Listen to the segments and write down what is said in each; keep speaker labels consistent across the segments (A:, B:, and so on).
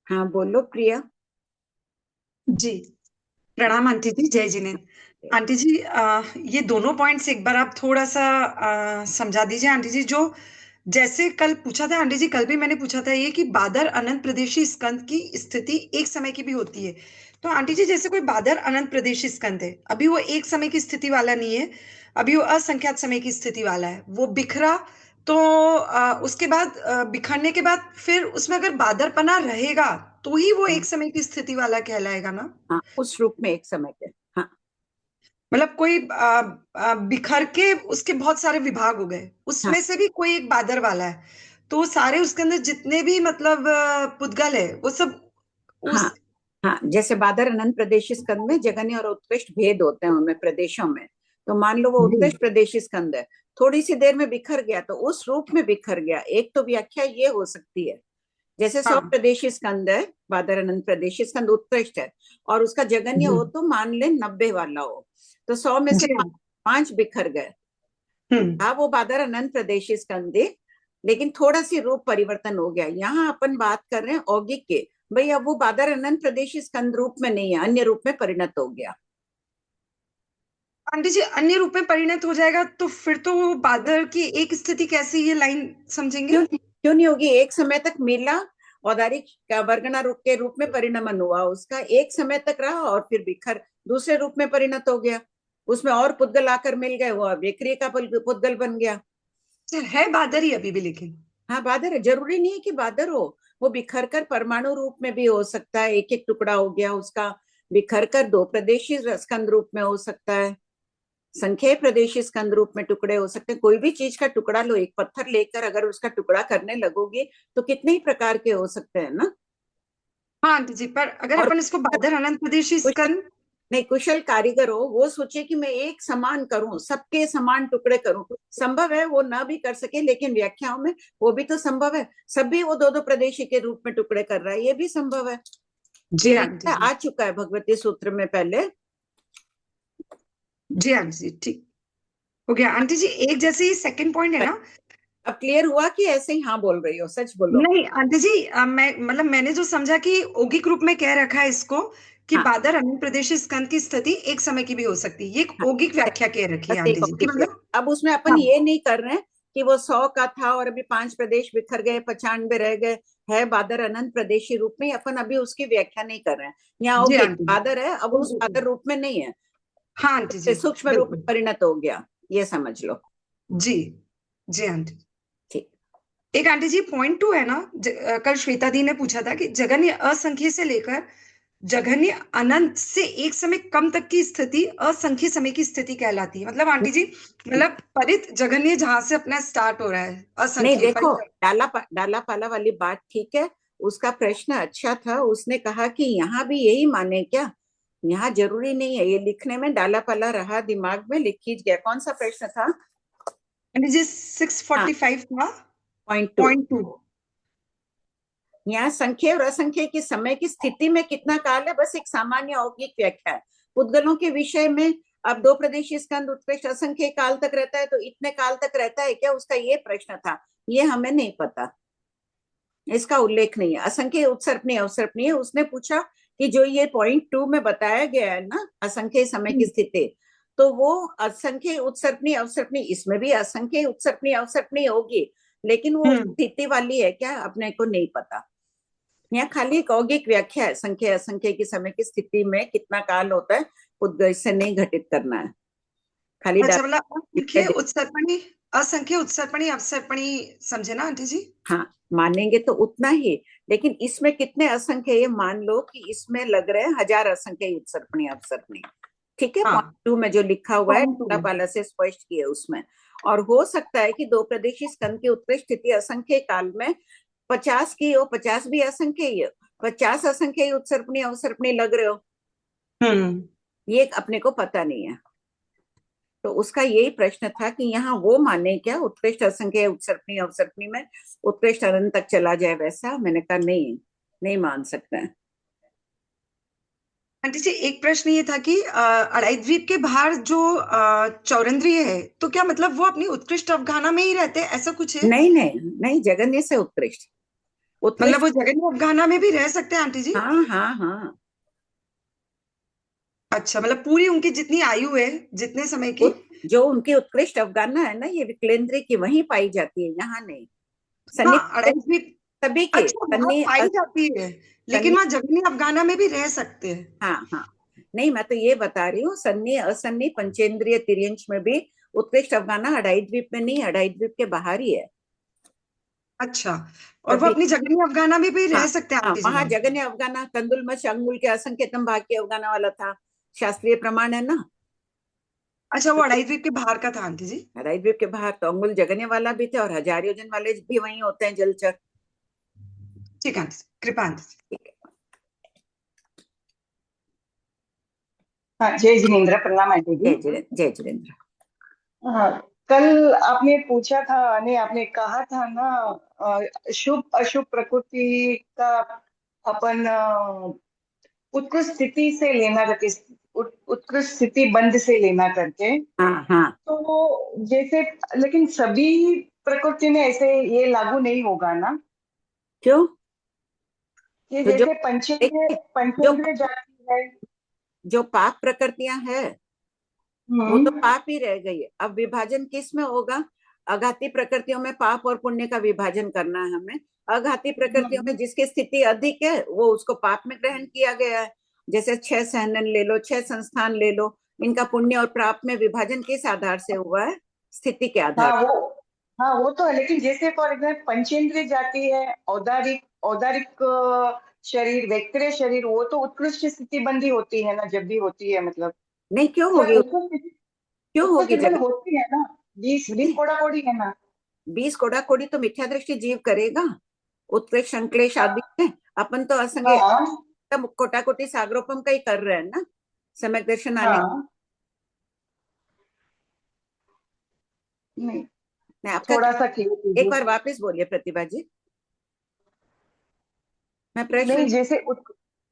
A: हाँ बोलो प्रिया।
B: जी। प्रणाम आंटी जी, जय जिनेन्द्र। आंटी जी, ये दोनों पॉइंट्स एक बार आप थोड़ा सा समझा दीजिए आंटी जी। जो जैसे कल पूछा था आंटी जी, कल भी मैंने पूछा था ये कि बादर अनंत प्रदेशी स्कंद की स्थिति एक समय की भी होती है। तो आंटी जी, जैसे कोई बादर अनंत प्रदेशी स्कंद है, अभी वो एक समय की स्थिति वाला नहीं है, अभी वो असंख्यात समय की स्थिति वाला है, वो बिखरा। तो उसके बाद बिखरने के बाद फिर उसमें अगर बादरपना रहेगा तो ही वो
A: हाँ
B: एक समय की स्थिति वाला कहलाएगा ना।
A: हाँ, उस रूप में एक समय के। हाँ
B: मतलब कोई बिखर के उसके बहुत सारे विभाग हो गए,
A: हाँ
B: उसमें से भी कोई एक बादर वाला है, तो वो सारे उसके अंदर जितने भी मतलब पुद्गल है वो सब
A: हाँ
B: उस।
A: हाँ, जैसे बादर अनंत प्रदेशी स्कंद में जगन्य और उत्कृष्ट भेद होते हैं उनमें प्रदेशों में। तो मान लो वो
B: जी।
A: उत्कृष्ट प्रदेशी स्कंद है, थोड़ी सी देर में बिखर गया तो उस रूप में बिखर गया। एक तो व्याख्या ये हो सकती है, जैसे 100
B: हाँ।
A: प्रदेशी स्कंद है, बादर अनंत प्रदेशी स्कंद उत्कृष्ट है, और उसका जगन्य
B: जी।
A: हो तो मान ले 90 वाला हो, तो 100 में से
B: जी।
A: पांच बिखर गए।
B: हम्म।
A: हाँ वो बादर अनंत प्रदेशी स्कंद है, लेकिन थोड़ा सी रूप परिवर्तन हो गया। यहाँ अपन बात कर रहे हैं औगिक के। भाई अब वो बादर अनंत प्रदेशी स्कंद रूप में नहीं है, अन्य रूप में परिणत हो गया।
B: आंटी जी, अन्य रूप में परिणत हो जाएगा तो फिर तो वो बादर की एक स्थिति कैसे, ये लाइन समझेंगे?
A: क्यों नहीं होगी? एक समय तक मिला, औदारिक का वर्गना रूप के रूप में परिणमन हुआ उसका, एक समय तक रहा और फिर बिखर दूसरे रूप में परिणत हो गया। उसमें और पुद्गल आकर मिल गए, वो अब एक का पुद्गल बन गया।
B: अच्छा, है बादर ही अभी भी लेकिन।
A: हाँ बादर है, जरूरी नहीं है कि बादर हो। वो बिखर कर परमाणु रूप में भी हो सकता है, एक एक टुकड़ा हो गया उसका। बिखर कर दो प्रदेशी स्कंद रूप में हो सकता है, संख्या प्रदेशी स्कंद रूप में टुकड़े हो सकते हैं। कोई भी चीज का टुकड़ा लो, एक पत्थर लेकर अगर उसका टुकड़ा करने लगोगे तो कितने ही प्रकार के हो सकते हैं ना।
B: हाँ आंटी जी, पर अगर
A: और
B: अपन इसको बादर अनंत प्रदेशी
A: कुशल,
B: स्कंद।
A: नहीं कुशल कारीगर हो वो सोचे कि मैं एक समान करूं, सबके समान टुकड़े करूं। संभव है वो ना भी कर सके, लेकिन व्याख्याओं में वो भी तो संभव है। सब भी वो दो दो प्रदेशी के रूप में टुकड़े कर रहा है, ये भी संभव है।
B: जी
A: ये
B: आंटी
A: लिखा
B: जी।
A: आ चुका है भगवती सूत्र में पहले।
B: जी आंटी जी, ठीक हो गया। आंटी जी, एक जैसे ही सेकंड पॉइंट है ना।
A: अब क्लियर हुआ कि ऐसे ही हाँ बोल रही हो? सच बोलो।
B: नहीं आंटी जी, मैं मतलब मैंने जो समझा कि औगिक रूप में कह रखा है इसको कि
A: हाँ
B: बादर अनंत प्रदेशी स्कंद की स्थिति एक समय की भी हो सकती है, ये एक
A: हाँ,
B: औगिक व्याख्या कह रखी
A: बस
B: है
A: एक
B: आंटी जी कि
A: औगिक
B: मतलब।
A: व्याख्या। अब उसमें अपन
B: हाँ।
A: ये नहीं कर रहे हैं कि वो 100 का था और अभी पांच प्रदेश बिखर गए, 95 रह गए। है बादर अनंत प्रदेशी रूप में, अपन अभी उसकी व्याख्या नहीं कर रहे हैं। यहाँ
B: जी
A: औगिक
B: आंटी जी।
A: बादर है, अब उस बादर रूप में नहीं है,
B: हाँ आंटी जी।
A: सूक्ष्म रूप में
B: बिल्कुल।
A: परिणत हो गया, ये समझ लो।
B: जी। जी आंटी।
A: ठीक।
B: एक आंटी जी, पॉइंट टू है ना, कल श्वेता दी ने पूछा था कि जगन्य असंख्य से लेकर जघन्य अनंत से एक समय कम तक की स्थिति असंख्य समय की स्थिति कहलाती है। मतलब आंटी जी, मतलब परित जघन्य जहां से अपना स्टार्ट हो रहा है,
A: नहीं
B: असंख्य
A: देखो,
B: परित।
A: डाला पाला वाली बात ठीक है, उसका प्रश्न अच्छा था। उसने कहा कि यहाँ भी यही माने क्या? यहाँ जरूरी नहीं है, ये लिखने में डाला पाला रहा, दिमाग में लिखी गया। कौन सा प्रश्न था?
B: आंटी जी,
A: हाँ
B: 645 था।
A: पॉइंट 2।
B: Point two.
A: यहाँ संख्या और असंख्य की समय की स्थिति में कितना काल है, बस एक सामान्य औगिक व्याख्या है। पुद्गलों के विषय में अब दो प्रदेशी स्कंद उत्कृष्ट असंख्य काल तक रहता है, तो इतने काल तक रहता है क्या, उसका ये प्रश्न था। ये हमें नहीं पता, इसका उल्लेख नहीं है। असंख्य उत्सर्पणी अवसर्पणी है, उसने पूछा कि जो ये पॉइंट 2 में बताया गया है ना, असंख्य समय की स्थिति, तो वो असंख्य उत्सर्पणी अवसर्पणी, इसमें भी असंख्य उत्सर्पणी अवसर्पणी होगी, लेकिन वो
B: हम्म।
A: स्थिति वाली है क्या, अपने को नहीं पता। यहाँ खाली एक औगिक व्याख्या है, संख्य असंख्य की समय की स्थिति में कितना काल होता है, उद्गय से नहीं घटित करना है, खाली
B: अच्छा,
A: डाल।
B: मतलब असंख्य उत्सर्पणी, असंख्य उत्सर्पणी अवसर्पणी, समझे ना आंटी जी?
A: हाँ मानेंगे तो उतना ही, लेकिन इसमें कितने असंख्य, ये मान लो कि इसमें लग रहे हैं 1000 असंख्य उत्सर्पणी अवसर्पणी। ठीक है,
B: हाँ।
A: पॉइंट 2 में जो लिखा हुआ है
B: पॉइंट टू।
A: पाला से स्पष्ट किए उसमें। और हो सकता है कि दो प्रदेशी स्कंद की उत्कृष्ट स्थिति असंख्य काल में 50 की हो, 50 भी असंख्य ही हो, 50 असंख्य उत्सर्पणी अवसर्पणी लग रहे हो,
B: हम्म।
A: ये अपने को पता नहीं है। तो उसका यही प्रश्न था कि यहाँ वो माने क्या, उत्कृष्ट असंख्य उत्सर्पणी अवसर्पणी में उत्कृष्ट अनंत तक चला जाए वैसा। मैंने कहा नहीं, नहीं मान सकते हैं।
B: आंटी जी, एक प्रश्न ये था कि अड़ाई द्वीप के बाहर जो चौरंद्रीय है, तो क्या मतलब वो अपनी उत्कृष्ट अवगाहना में ही रहते हैं, ऐसा कुछ है?
A: नहीं नहीं नहीं, जगन्य से उत्कृष्ट।
B: मतलब
A: उत्कृष्ट।
B: वो जगन्य अफगाना में भी रह सकते हैं आंटी जी?
A: हाँ हाँ हाँ।
B: अच्छा, मतलब पूरी उनकी जितनी आयु है, जितने समय की।
A: जो उनकी उत्कृष्ट अफगाना है ना, ये विकेंद्री की वहीं पाई जाती है, यहाँ नहीं।
B: हाँ,
A: सन्नी
B: अढ़ाई द्वीप।
A: सभी के
B: अच्छा, वहां पाई जाती है, लेकिन
A: सन्नी।
B: वहां जगन्य अफगाना में भी रह सकते हैं।
A: हाँ हाँ। नहीं, मैं तो ये बता रही हूँ, सन्नी असन्नी पंचेंद्रिय तिर्यंश में भी उत्कृष्ट अफगाना अढ़ाई द्वीप में नहीं, अढ़ाई द्वीप के बाहर ही है।
B: अच्छा, और वो
A: सभी।
B: अपनी जगन्य अफगाना में भी
A: हाँ
B: रह सकते हैं
A: हाँ,
B: आंटी जी
A: वहां
B: वहां?
A: जगन्य अफगाना कंदुलमच अंगुल के असंख्यतम भाग के अफगाना वाला था, शास्त्रीय प्रमाण है ना।
B: अच्छा, वो अढ़ाई द्वीप के बाहर का था आंटी जी।
A: अढ़ाई द्वीप के बाहर तो अंगुल जगन्य वाला भी थे, और हजार योजन वाले भी वहीं होते हैं, जलचर।
B: ठीक है आंटी जी, कृपा आंटी जी।
A: ठीक है।
C: हाँ, जय जिनेन्द्र, प्रणाम आंटी जी।
A: जय जितेंद्र।
C: हाँ, कल आपने पूछा था, नहीं आपने कहा था ना, शुभ अशुभ प्रकृति का अपन उत्कृष्ट स्थिति से लेना करके, उत्कृष्ट स्थिति बंद से लेना करके।
A: हाँ हाँ।
C: तो जैसे, लेकिन सभी प्रकृति में ऐसे ये लागू नहीं होगा ना,
A: क्यों?
C: कि
A: तो जो
C: जैसे पंचेंद्रिय
A: देखिए, जो
C: पंचेंद्रिय जाति है।
A: जो पाप प्रकृतियां हैं, वो तो
C: हम्म।
A: पाप ही रह गई है। अब विभाजन किस में होगा? अघाती प्रकृतियों में पाप और पुण्य का विभाजन करना है हमें। अघाती प्रकृतियों में
C: हम्म।
A: जिसकी स्थिति अधिक है, वो उसको पाप में ग्रहण किया गया है। जैसे 6 सहनन ले लो, 6 संस्थान ले लो, इनका पुण्य और पाप में विभाजन किस आधार से हुआ है? स्थिति के
C: हाँ
A: आधार।
C: वो हाँ वो तो है, लेकिन जैसे फॉर एग्जाम्पल पंचेंद्रिय जाति है, औदारिक औदारिक शरीर, वैक्ट्रिय शरीर, वो तो उत्कृष्ट स्थिति बंदी होती है ना, जब भी होती है मतलब।
A: नहीं, क्यों
C: मतलब
A: होगी?
C: उत्कृष्ट
A: क्यों
C: उत्कृष्ट
A: होगी
C: स्थिति बंद
A: जगह?
C: होती है ना। बीस बीस
A: नहीं,
C: कोड़ा कोड़ी है ना।
A: 20 कोड़ा कोड़ी तो मिथ्या दृष्टि जीव करेगा। उत्कृष्ट संक्लेश आदि है। अपन तो असंग
C: हाँ
A: कोटा कोटि सागरोपम का ही कर रहे हैं ना, सम्यक दर्शन आने।
C: हाँ। नहीं,
A: मैं आपका
C: थोड़ा सा क्लियर
A: एक
C: कीजिए।
A: बार वापस बोलिए प्रतिभा जी, मैं प्रश्न।
C: नहीं, जैसे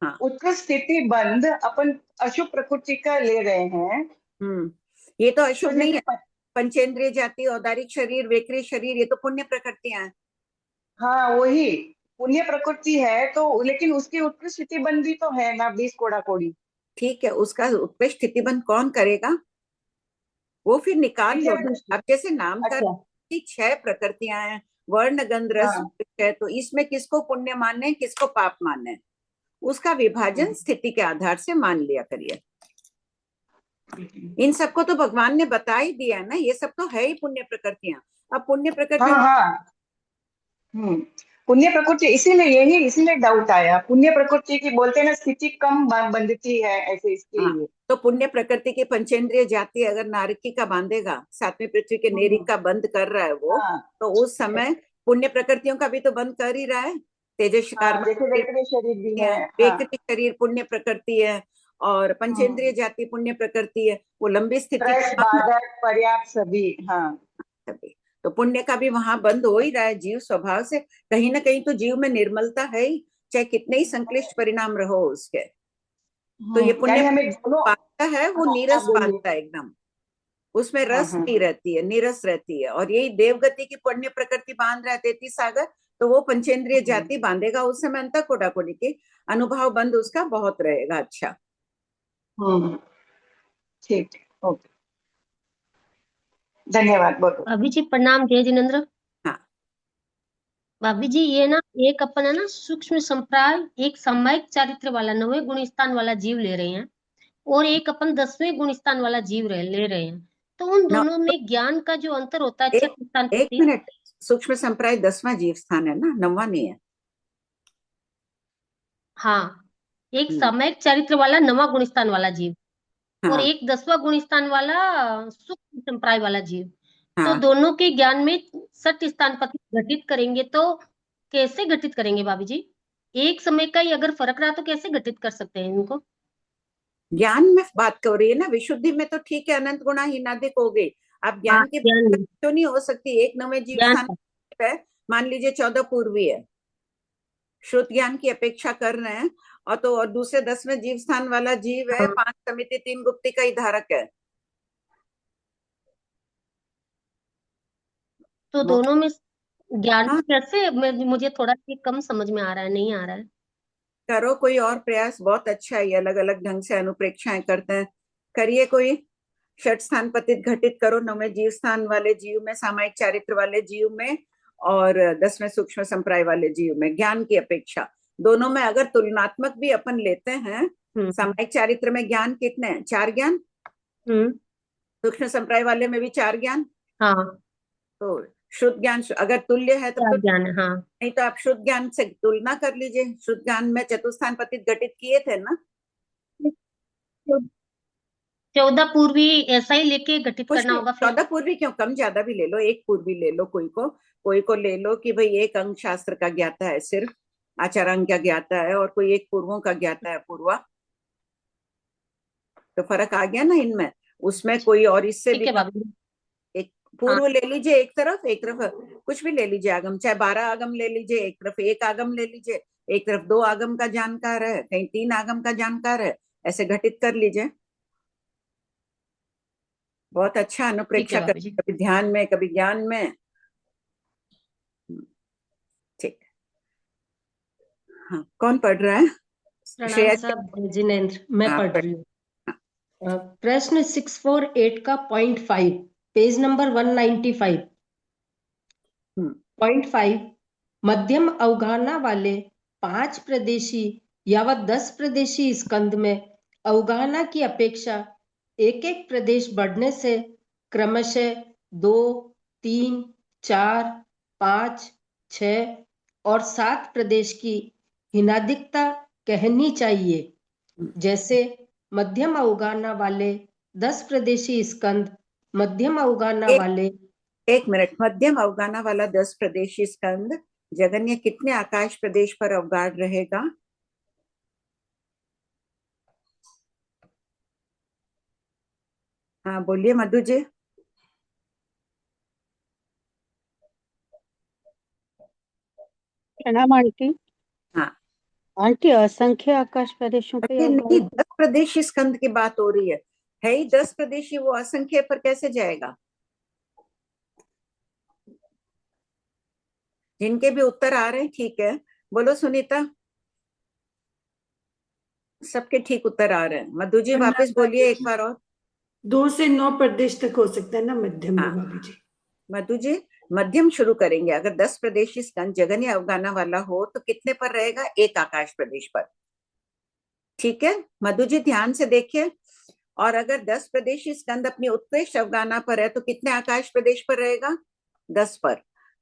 A: हाँ।
C: उत्कृष्ट स्थिति बंद अपन अशुभ प्रकृति का ले रहे हैं।
A: हम्म। ये तो
C: तो
A: अशुभ नहीं
C: जैसे
A: है। पंचेंद्रिय जाति, औदारिक शरीर, वेक्री शरीर, ये तो पुण्य प्रकृतियां हैं।
C: हाँ वही पुण्य प्रकृति है, तो लेकिन उसकी उत्कृष्ट स्थिति बंदी तो है ना, 20 कोड़ा कोड़ी।
A: ठीक है, उसका उत्कृष्ट स्थितिबंध कौन करेगा? वो फिर निकाल लो
C: मिथ्या
A: ना।
C: दृष्टि।
A: अब जैसे नाम का
C: अच्छा।
A: की 6 प्रकृतियां हैं, वर्ण गंध रस
C: हाँ।
A: स्पर्श है, तो इसमें किसको पुण्य मानना है, किसको पाप मानना है? उसका विभाजन स्थिति के आधार से मान लिया करिए। इन सबको तो भगवान ने बता ही दिया है ना, ये सब तो है ही पुण्य प्रकृतियां। अब पुण्य
C: हाँ
A: प्रकृतियों।
C: हाँ। हम्म। पुण्य प्रकृति, इसीलिए डाउट आया, पुण्य प्रकृति की बोलते हैं ना, स्थिति कम बंधती है ऐसे, इसके
A: हाँ,
C: लिए।
A: तो पुण्य प्रकृति की पंचेंद्रिय जाति अगर नारकी का बांधेगा, 7वीं पृथ्वी के नेरी
C: हम्म।
A: का बंद कर रहा है वो,
C: हाँ
A: तो उस समय पुण्य प्रकृतियों का भी तो बंद कर ही रहा है। तेजस
C: हाँ,
A: कर्म
C: जैसे वैक्ट्रिय शरीर भी है।
A: है,
C: हाँ।
A: वेकृत शरीर पुण्य प्रकृति है, और पंचेंद्रिय
C: हम्म।
A: जाति पुण्य प्रकृति है। वो लंबी स्थिति
C: फ्रेश
A: कम हो
C: बाधक पर्याप्त सभी। हाँ।
A: तभी तो पुण्य का भी वहां बंद हो ही रहा है। जीव स्वभाव से कहीं ना कहीं तो जीव में निर्मलता है ही, चाहे कितने ही संक्लिष्ट परिणाम रहो उसके। तो ये पुण्य
C: यानी हमें दोनों।
A: बांधता है, वो
C: हाँ, आप
A: नीरस
C: बोलिए।
A: बांधता है एकदम। उसमें
C: हाँ
A: रस
C: हाँ।
A: नहीं रहती है, नीरस रहती है। और यही देवगति की पुण्य प्रकृति बांध रहा है 33 सागर, तो वो पंचेंद्रिय
C: हम्म।
A: जाति बांधेगा। उस समय अंत कोडाकोडी के अनुभव बंद उसका बहुत रहेगा। अच्छा।
C: हम्म। ठीक है, ओके, धन्यवाद, बोलो।
D: भाभी जी प्रणाम, जय जिनेन्द्र।
A: हाँ
D: भाभी जी ये ना, एक अपन है ना सूक्ष्म संप्राय, एक सामायिक चारित्र वाला 9वें गुण स्थान वाला जीव ले रहे हैं, और एक अपन 10वें गुण स्थान वाला जीव ले रहे हैं। तो उन
A: न,
D: दोनों में ज्ञान का जो अंतर होता है,
A: एक
D: छठ स्थान
A: एक
D: प्रति।
A: मिनट। सूक्ष्म संप्राय 10वां जीव स्थान है ना, 9वां नहीं है।
D: हाँ, एक
A: हम्म।
D: सामायिक चारित्र वाला 9वां गुण स्थान वाला जीव, और
A: हाँ
D: एक 10वां गुण स्थान वाला सूक्ष्म संप्राय वाला जीव। तो
A: हाँ।
D: दोनों के ज्ञान में सठ स्थान पति घटित करेंगे तो कैसे घटित करेंगे भाभी जी? एक समय का ही अगर फर्क रहा तो कैसे घटित कर सकते हैं इनको?
A: ज्ञान में बात कर रही है ना, विशुद्धि में तो ठीक है, अनंत गुणा हीनाधिक हो गई। अब
D: हाँ,
A: ज्ञान की
D: ज्ञान
A: बात
D: में।
A: क्यों नहीं हो सकती? एक 9वें जीव
D: ज्ञान
A: स्थान
D: का।
A: है, मान लीजिए 14 पूर्वी है, श्रुत ज्ञान की अपेक्षा कर रहे हैं। और तो और दूसरे 10वें जीव स्थान वाला जीव है,
D: हाँ,
A: 5 समिति 3 गुप्ती का ही धारक है।
D: तो
A: मोक्ष।
D: दोनों में ज्ञान
A: हाँ,
D: कैसे मुझे थोड़ा ये कम समझ में आ रहा है, नहीं आ रहा है।
A: करो कोई और प्रयास, बहुत अच्छा है, अलग अलग ढंग से अनुप्रेक्षाएं करते हैं, करिए कोई। षट स्थान पतित घटित करो, 9वें जीव स्थान वाले जीव में, सामायिक चारित्र वाले जीव में, और 10वें सूक्ष्म संप्राय वाले जीव में, ज्ञान की अपेक्षा दोनों में अगर तुलनात्मक भी अपन लेते हैं, सामायिक चारित्र में ज्ञान कितने हैं? 4 ज्ञान। सूक्ष्म संप्राय वाले में भी 4 ज्ञान।
D: हाँ,
A: तो शुद्ध ज्ञान अगर तुल्य है तब
D: 4
A: तो,
D: ज्ञान है, हाँ।
A: नहीं तो आप शुद्ध ज्ञान से तुलना कर लीजिए। शुद्ध ज्ञान में चतुस्थान पतित घटित किए थे ना?
D: 14 पूर्वी ऐसा ही लेके घटित
A: कुछ
D: करना
A: भी,
D: होगा फिर।
A: 14 पूर्वी क्यों, कम ज्यादा भी ले लो, एक पूर्वी ले लो, कोई को ले लो कि भाई एक अंग शास्त्र का ज्ञाता है सिर्फ, आचारांग का ज्ञाता है, और कोई एक पूर्वों का ज्ञाता है, पूर्वा। तो फर्क आ गया ना इनमें। उसमें कोई और इससे
D: ठीक
A: भी
D: है भाभी जी।
A: एक
D: हाँ,
A: पूर्व ले लीजिए, एक तरफ कुछ भी ले लीजिए आगम, चाहे 12 आगम ले लीजिए, एक तरफ एक आगम ले लीजिए, एक तरफ 2 आगम का जानकार है, कहीं 3 आगम का जानकार है, ऐसे घटित कर लीजिए। बहुत अच्छा
D: ठीक
A: अनुप्रेक्षा
D: है
A: कर,
D: भाभी जी।
A: कभी ध्यान में कभी ज्ञान में। ठीक। हाँ, कौन पढ़ रहा है?
D: प्रणाम
A: श्रेया?
D: साहब, जिनेन्द्र, मैं
A: हाँ,
D: पढ़ रही हूँ। प्रश्न 648 का .5, पेज नंबर 195। .5, मध्यम अवगाहना वाले 5 प्रदेशी या 10 प्रदेशी स्कंद में अवगाहना की अपेक्षा एक एक प्रदेश बढ़ने से क्रमशः 2, 3, 4, 5, 6 और 7 प्रदेश की हिनादिकता कहनी चाहिए। जैसे मध्यम अवगाहना वाले 10 प्रदेशी स्कंद मध्यम अवगाहना वाले
A: एक मिनट, मध्यम अवगाहना वाला 10 प्रदेशी स्कंद जगन्य कितने आकाश प्रदेश पर अवगाढ़ रहेगा? हाँ बोलिए मधु जी।
E: प्रणाम आंटी।
A: हाँ,
E: आंटी, असंख्य आकाश प्रदेशों पे
A: अरे नहीं,
E: अवगाहन।
A: 10 प्रदेशी स्कंद की बात हो रही है ही 10 प्रदेशी, वो असंख्य पर कैसे जाएगा? जिनके भी उत्तर आ रहे हैं ठीक है, बोलो सुनीता। सबके ठीक उत्तर आ रहे हैं। मधु जी वापस बोलिए एक बार और।
F: 2 से 9 प्रदेश तक हो सकता है ना मध्यम में
A: हाँ,
F: भाभी जी।
A: मधु जी मध्यम शुरू करेंगे। अगर 10 प्रदेशी स्कंद जगन्य अवगाहना वाला हो तो कितने पर रहेगा? एक आकाश प्रदेश पर। ठीक है मधु जी, ध्यान से देखिए। और अगर 10 प्रदेशी स्कंद अपनी उत्कृष्ट अवगाहना पर है तो कितने आकाश प्रदेश पर रहेगा? 10 पर।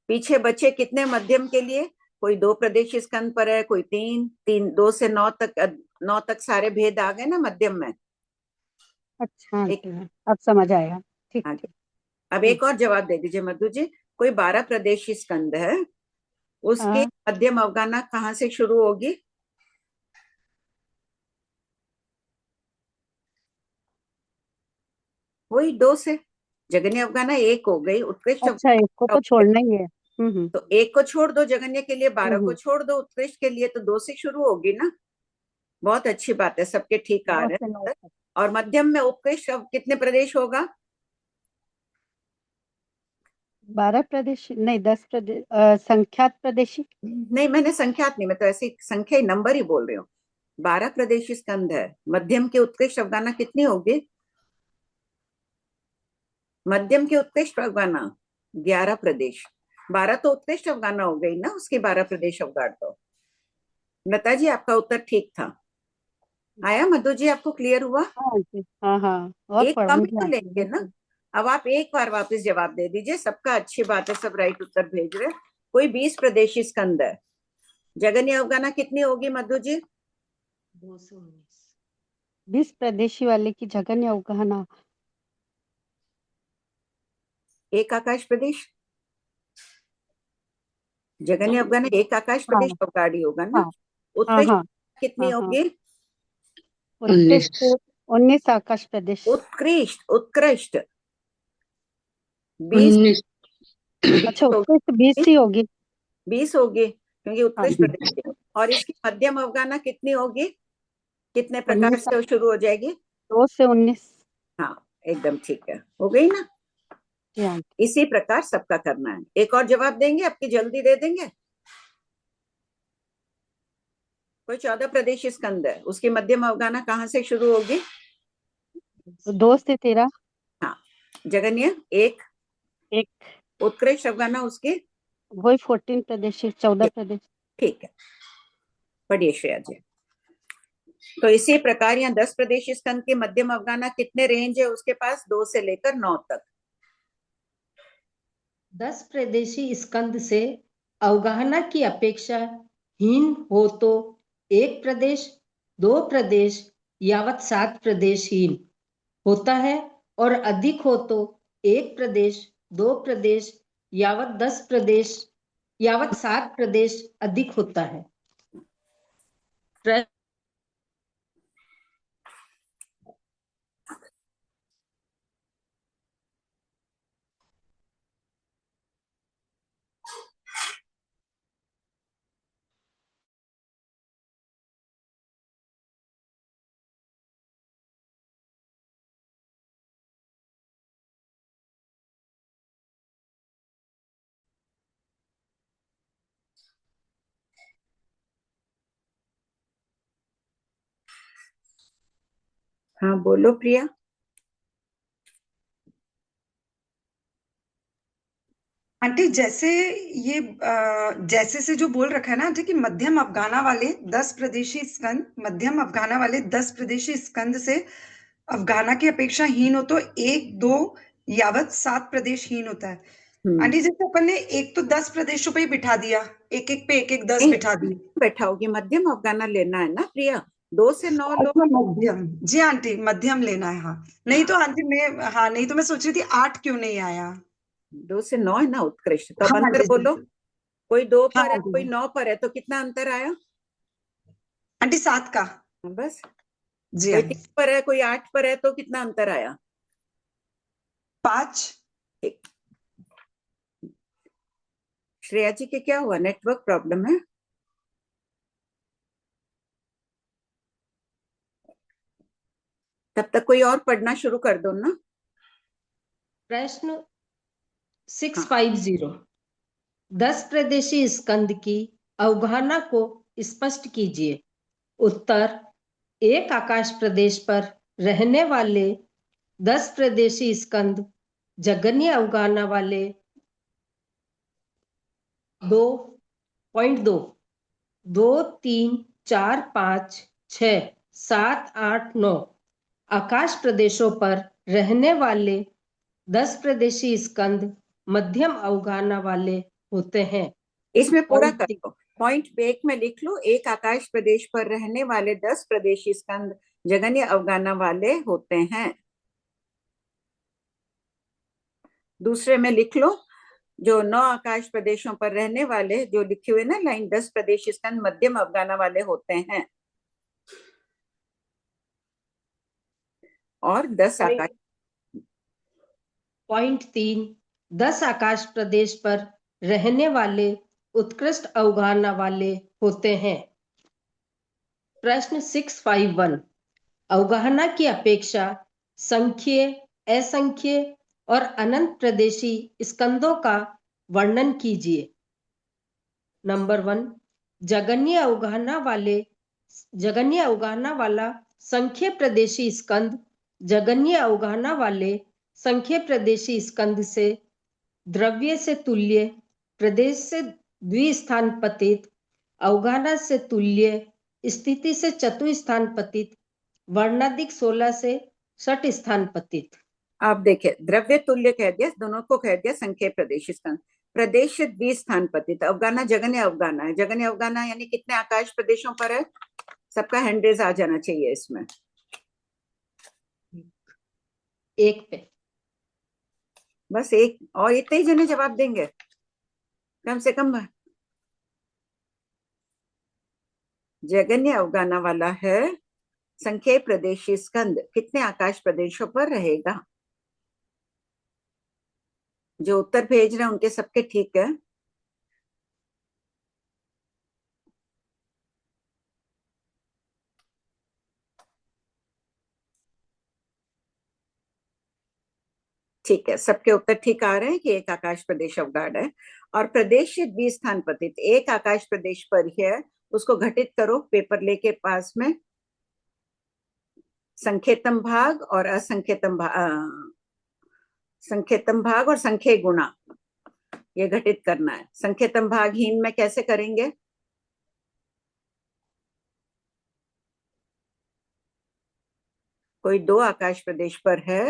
A: पीछे बचे कितने मध्यम के लिए? कोई 2 प्रदेशी स्कंद पर है, कोई 3, 2 से 9 तक सारे भेद आ गए ना मध्यम में।
E: अच्छा
A: एक
E: आंटी, अब समझ आया। ठीक
A: आगे,
E: ठीक।
A: अब एक और जवाब दे दीजिए मधु जी। कोई 12 प्रदेशी स्कंद है, उसकी
E: हाँ,
A: मध्यम अवगाहना कहाँ से शुरू होगी? वही 2 से। जगन्य अवगाहना 1 हो गई, उत्कृष्ट
E: अच्छा, इसको
A: अवगाहना
E: तो
A: हो गई।
E: छोड़ना ही है।
A: तो 1 को छोड़ दो जगन्य के लिए, 12 को
E: हम्म।
A: छोड़ दो उत्कृष्ट के लिए, तो 2 से शुरू होगी ना। बहुत अच्छी बात है, सबके ठीक आ
E: 9
A: रहे
E: से 9
A: हैं।
E: तक।
A: और मध्यम में उत्कृष्ट कितने प्रदेश होगा?
E: 12 प्रदेश नहीं, 10 प्रदेश, संख्यात प्रदेशी।
A: नहीं, मैंने संख्यात नहीं, मैं तो ऐसे संख्या ही नंबर ही बोल रही हूँ। 12 प्रदेशी स्कंद है, मध्यम की उत्कृष्ट अवगाहना कितनी होगी? मध्यम की उत्कृष्ट अवगाहना 11 प्रदेश। 12 तो उत्कृष्ट अवगाहना हो गई ना, उसके 12 प्रदेश अवगाढ़ दो। लता जी आपका उत्तर ठीक था। आया मधु जी, आपको क्लियर हुआ?
E: हाँ आंटी, हाँ हाँ, और
A: एक कम ही
E: पढ़ूंगी
A: तो
E: आंटी,
A: लेंगे ना।
E: बिल्कुल।
A: अब आप एक बार वापस जवाब दे दीजिए, सबका अच्छी बात है, सब राइट उत्तर भेज रहे हैं। कोई 20 प्रदेशी स्कंद है, जगन्य अवगाहना कितनी होगी मधु जी?
D: 2 से 19।
E: 20 प्रदेशी वाले की जगन्य अवगाहना।
A: एक आकाश प्रदेश। जगन्य अवगाहना एक आकाश
E: हाँ
A: प्रदेश अवगाढ़ी होगा ना।
E: हाँ हाँ
A: उत्कृष्ट
E: हाँ
A: कितनी
E: हाँ हाँ।
A: होगी?
E: उत्कृष्ट 19 आकाश प्रदेश।
A: उत्कृष्ट उत्कृष्ट 20
F: 19।
E: अच्छा, उत्कृष्ट 20 ही होगी।
A: 20 होगी क्योंकि
E: हाँ,
A: उत्कृष्ट प्रदेश है। और इसकी मध्यम अवगाहना कितनी होगी? कितने प्रकार
E: 19,
A: से शुरू हो जाएगी?
E: 2 से 19।
A: हाँ एकदम ठीक है, हो गई ना।
E: जी आंटी।
A: इसी प्रकार सबका करना है। एक और जवाब देंगे, आपकी जल्दी दे देंगे। कोई 14 प्रदेश स्कंद है, उसकी मध्यम अवगाना कहाँ से शुरू होगी?
E: 2 से 13।
A: हाँ, जगन्य एक,
E: एक
A: उत्कृष्ट अवगाना उसकी,
E: वही 14 प्रदेश, 14 प्रदेश।
A: ठीक है, पढ़िए श्रेया जी। तो इसी प्रकार यहाँ 10 प्रदेश स्कंद के मध्यम अवगाना कितने रेंज है उसके पास? 2 से लेकर 9 तक।
D: 10 प्रदेशी स्कंद से अवगाहना की अपेक्षा हीन हो तो 1 प्रदेश, 2 प्रदेश यावत 7 प्रदेश हीन होता है, और अधिक हो तो 1 प्रदेश, 2 प्रदेश यावत 10 प्रदेश यावत 7 प्रदेश अधिक होता है।
A: हाँ बोलो प्रिया।
B: आंटी जैसे ये जैसे से जो बोल रखा है ना आंटी कि मध्यम अफगाना वाले 10 प्रदेशी स्कंद, मध्यम अफगाना वाले 10 प्रदेशी स्कंद से अफगाना की अपेक्षा हीन हो तो 1, 2 यावत 7 प्रदेश हीन होता है। आंटी जैसे अपन ने एक तो 10 प्रदेशों पे ही बिठा दिया, एक एक पे एक एक 10
A: नहीं,
B: बिठा दिए।
A: बैठाओगी, मध्यम अफगाना लेना है ना प्रिया। 2 से 9 लो।
B: अच्छा मध्यम, जी आंटी मध्यम लेना है। हाँ नहीं तो आंटी मैं, हाँ नहीं तो मैं सोच रही थी 8 क्यों नहीं आया।
A: 2 से 9 है ना उत्कृष्ट, तो अब
B: हाँ
A: अंतर
B: आंटी
A: बोलो।
B: जी।
A: कोई 2
B: हाँ
A: पर है,
B: आंटी
A: कोई 9 पर है, तो कितना अंतर आया?
B: आंटी 7 का।
A: बस।
B: जी
A: कोई
B: आंटी
A: 3 पर है, कोई 8 पर है, तो कितना अंतर आया?
B: 5।
A: ठीक। श्रेया जी के क्या हुआ, नेटवर्क प्रॉब्लम है? तब तक कोई और पढ़ना शुरू कर दो ना।
D: प्रश्न
A: हाँ।
D: 650, 10 प्रदेशी स्कंद की अवगाहना को स्पष्ट कीजिए। उत्तर: एक आकाश प्रदेश पर रहने वाले 10 प्रदेशी स्कंद जगन्य अवगाहना वाले 2.2, 2, 3, 4, 5, 6, 7, 8, 9 आकाश प्रदेशों पर रहने वाले 10 प्रदेशी स्कंद मध्यम अवगाहना वाले होते हैं।
A: इसमें पूरा कर
D: Point
A: दो, पॉइंट एक में लिख लो, एक आकाश प्रदेश पर रहने वाले 10 प्रदेशी स्कंद जगन्य अवगाहना वाले होते हैं। दूसरे में लिख लो, जो 9 आकाश प्रदेशों पर रहने वाले, जो लिखे हुए ना लाइन, 10 प्रदेश स्कंद मध्यम अवगाहना वाले होते हैं, और 10 आकाश।
D: Point 3, 10 आकाश प्रदेश पर रहने वाले उत्कृष्ट अवगाहना वाले होते हैं। प्रश्न 651, अवगाहना की अपेक्षा संख्य, असंख्य और अनंत प्रदेशी स्कंदों का वर्णन कीजिए। नंबर 1, जगन्य अवगाहना वाला संख्य प्रदेशी स्कंद जगन्य अवगाहना वाले संख्य प्रदेशी स्कंद से द्रव्य से तुल्य, प्रदेश से द्विस्थान पतित, अवगाहना से तुल्य, स्थिति से चतुस्थान पतित, वर्णाधिक 16 से षट स्थान पतित।
A: आप देखिए, द्रव्य तुल्य कह दिया, दोनों को कह दिया संख्य प्रदेश स्कंद। प्रदेश द्विस्थान पतित, अवगाहना जगन्य अवगाहना है। जगन्य अवगाहना यानी कितने आकाश प्रदेशों पर है? सबका हैंडरेज आ जाना चाहिए इसमें।
D: एक पे
A: बस एक, और इतने ही जने जवाब देंगे कम से कम। जगन्य अवगाहना वाला है संख्य प्रदेशी स्कंद, कितने आकाश प्रदेशों पर रहेगा? जो उत्तर भेज रहे हैं उनके सबके ठीक है। ठीक है, सबके उत्तर ठीक आ रहे हैं कि एक आकाश प्रदेश अवगाढ़ है। और प्रदेश से द्विस्थान पतित एक आकाश प्रदेश पर ही है, उसको घटित करो पेपर लेके पास में। संख्येतम भाग और असंख्येतम भाग, संख्येतम भाग और संख्य गुणा, ये घटित करना है। संख्येतम भाग हीन में कैसे करेंगे? कोई दो आकाश प्रदेश पर है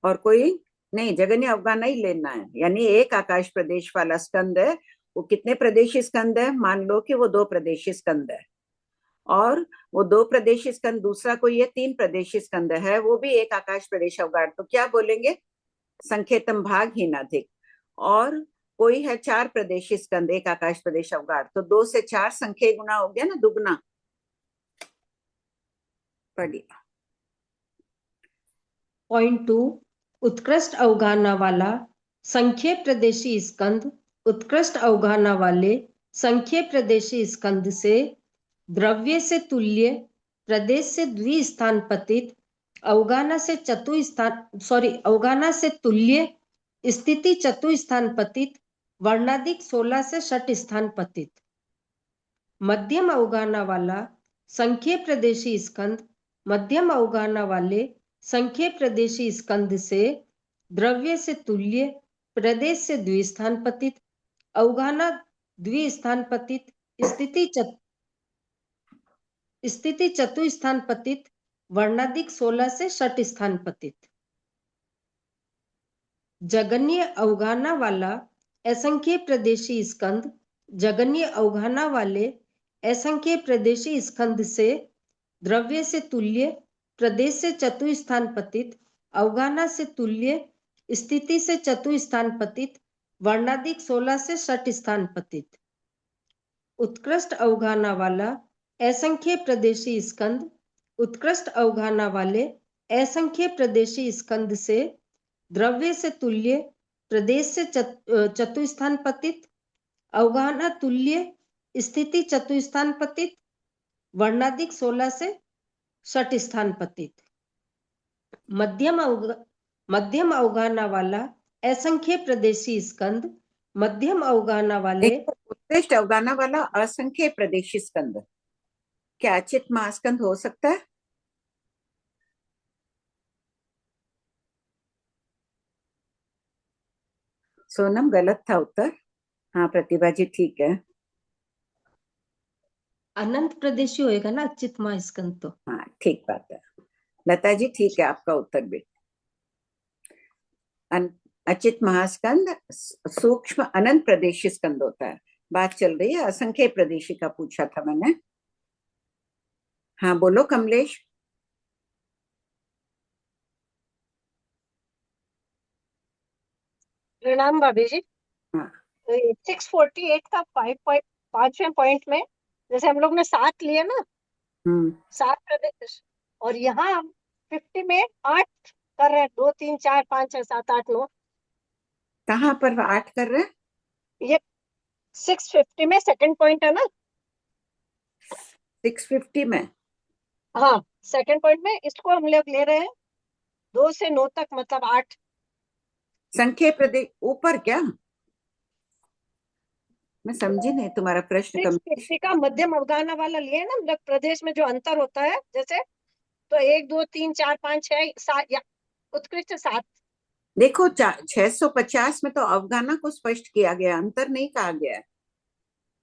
A: और कोई नहीं, जगन्य अवगाहना ही लेना है। यानी एक आकाश प्रदेश वाला स्कंद है, वो कितने प्रदेशी स्कंद है? मान लो कि वो दो प्रदेशी स्कंद है, और वो दो प्रदेशी स्कंद दूसरा कोई ये तीन प्रदेशी स्कंद है, वो भी एक आकाश प्रदेश अवगाढ़। तो क्या बोलेंगे? संख्येतम भाग हीनाधिक। और कोई है चार प्रदेशी स्कंद एक आकाश प्रदेश अवगाढ़, तो 2 से 4 संख्या गुना हो गया ना, दुगना। पढ़िए।
G: पॉइंट 2, उत्कृष्ट अवगाहना वाला संख्य प्रदेशी स्कंद उत्कृष्ट अवगाहना वाले संख्य प्रदेशी स्कंद से द्रव्य से तुल्य प्रदेश से द्विस्थान पतित अवगाहना से अवगाहना से तुल्य स्थिति चतुस्थान पतित वर्णाधिक 16 से षट स्थान पतित। मध्यम अवगाहना वाला संख्य प्रदेशी स्कंद मध्यम अवगाहना वाले संख्य प्रदेशी स्कंद से द्रव्य से तुल्य प्रदेश से द्विस्थान पतित अवगाहना द्विस्थान पतित स्थिति चतुस्थान पतित वर्णाधिक 16 से षट स्थान पतित। जगन्य अवगाहना वाला असंख्य प्रदेशी स्कंद जगन्य अवगाहना वाले असंख्य प्रदेशी स्कंद से द्रव्य से तुल्य प्रदेश से चतुस्थान पतित अवगाहना से तुल्य स्थिति से चतुस्थान पतित वर्णाधिक 16 से षट स्थान पतित। उत्कृष्ट अवगाहना वाला असंख्य प्रदेशी स्कंद उत्कृष्ट अवगाहना वाले असंख्य प्रदेशी स्कंद से द्रव्य से तुल्य प्रदेश से चतुस्थान पतित अवगाहना तुल्य स्थिति चतुस्थान पतित वर्णाधिक 16 से षट स्थान पतित। मध्यम अवगाहना वाला असंख्य प्रदेशी स्कंद मध्यम अवगाहना वाले
A: उत्कृष्ट अवगाहना वाला असंख्य प्रदेशी स्कंद, क्या अचित महास्कंद हो सकता है? सोनम गलत था उत्तर। हाँ प्रतिभा जी ठीक है।
G: अनंत प्रदेशी होएगा ना अचित महास्कंद तो।
A: हाँ ठीक बात है। लता जी ठीक है, आपका उत्तर भी। अचित महास्कंद सूक्ष्म अनंत प्रदेशी स्कंद होता है। बात चल रही है असंख्य प्रदेशी का, पूछा था मैंने। हाँ बोलो कमलेश।
H: प्रणाम भाभी जी।
A: हाँ
H: 648 का 5वें पॉइंट में जैसे हम लोग ने 7 लिए ना, 7 प्रदेश, और यहाँ 50 में 8 कर रहे हैं। 2 3 4 5 6 7 8 9।
A: कहाँ पर 8 कर रहे हैं?
H: ये 650 में सेकंड पॉइंट है ना।
A: 650 में,
H: हाँ सेकंड पॉइंट में इसको हम लोग ले रहे हैं 2 से 9 तक, मतलब 8
A: संख्या प्रदेश ऊपर। क्या मैं समझी नहीं तुम्हारा प्रश्न।
H: 650 का मध्यम अवगाहना वाला लिए ना, मतलब प्रदेश में जो अंतर होता है, जैसे तो 1 2 3 4 5 6 7 या उत्कृष्ट 7।
A: देखो 650 में तो अवगाहना को स्पष्ट किया गया, अंतर नहीं कहा गया है।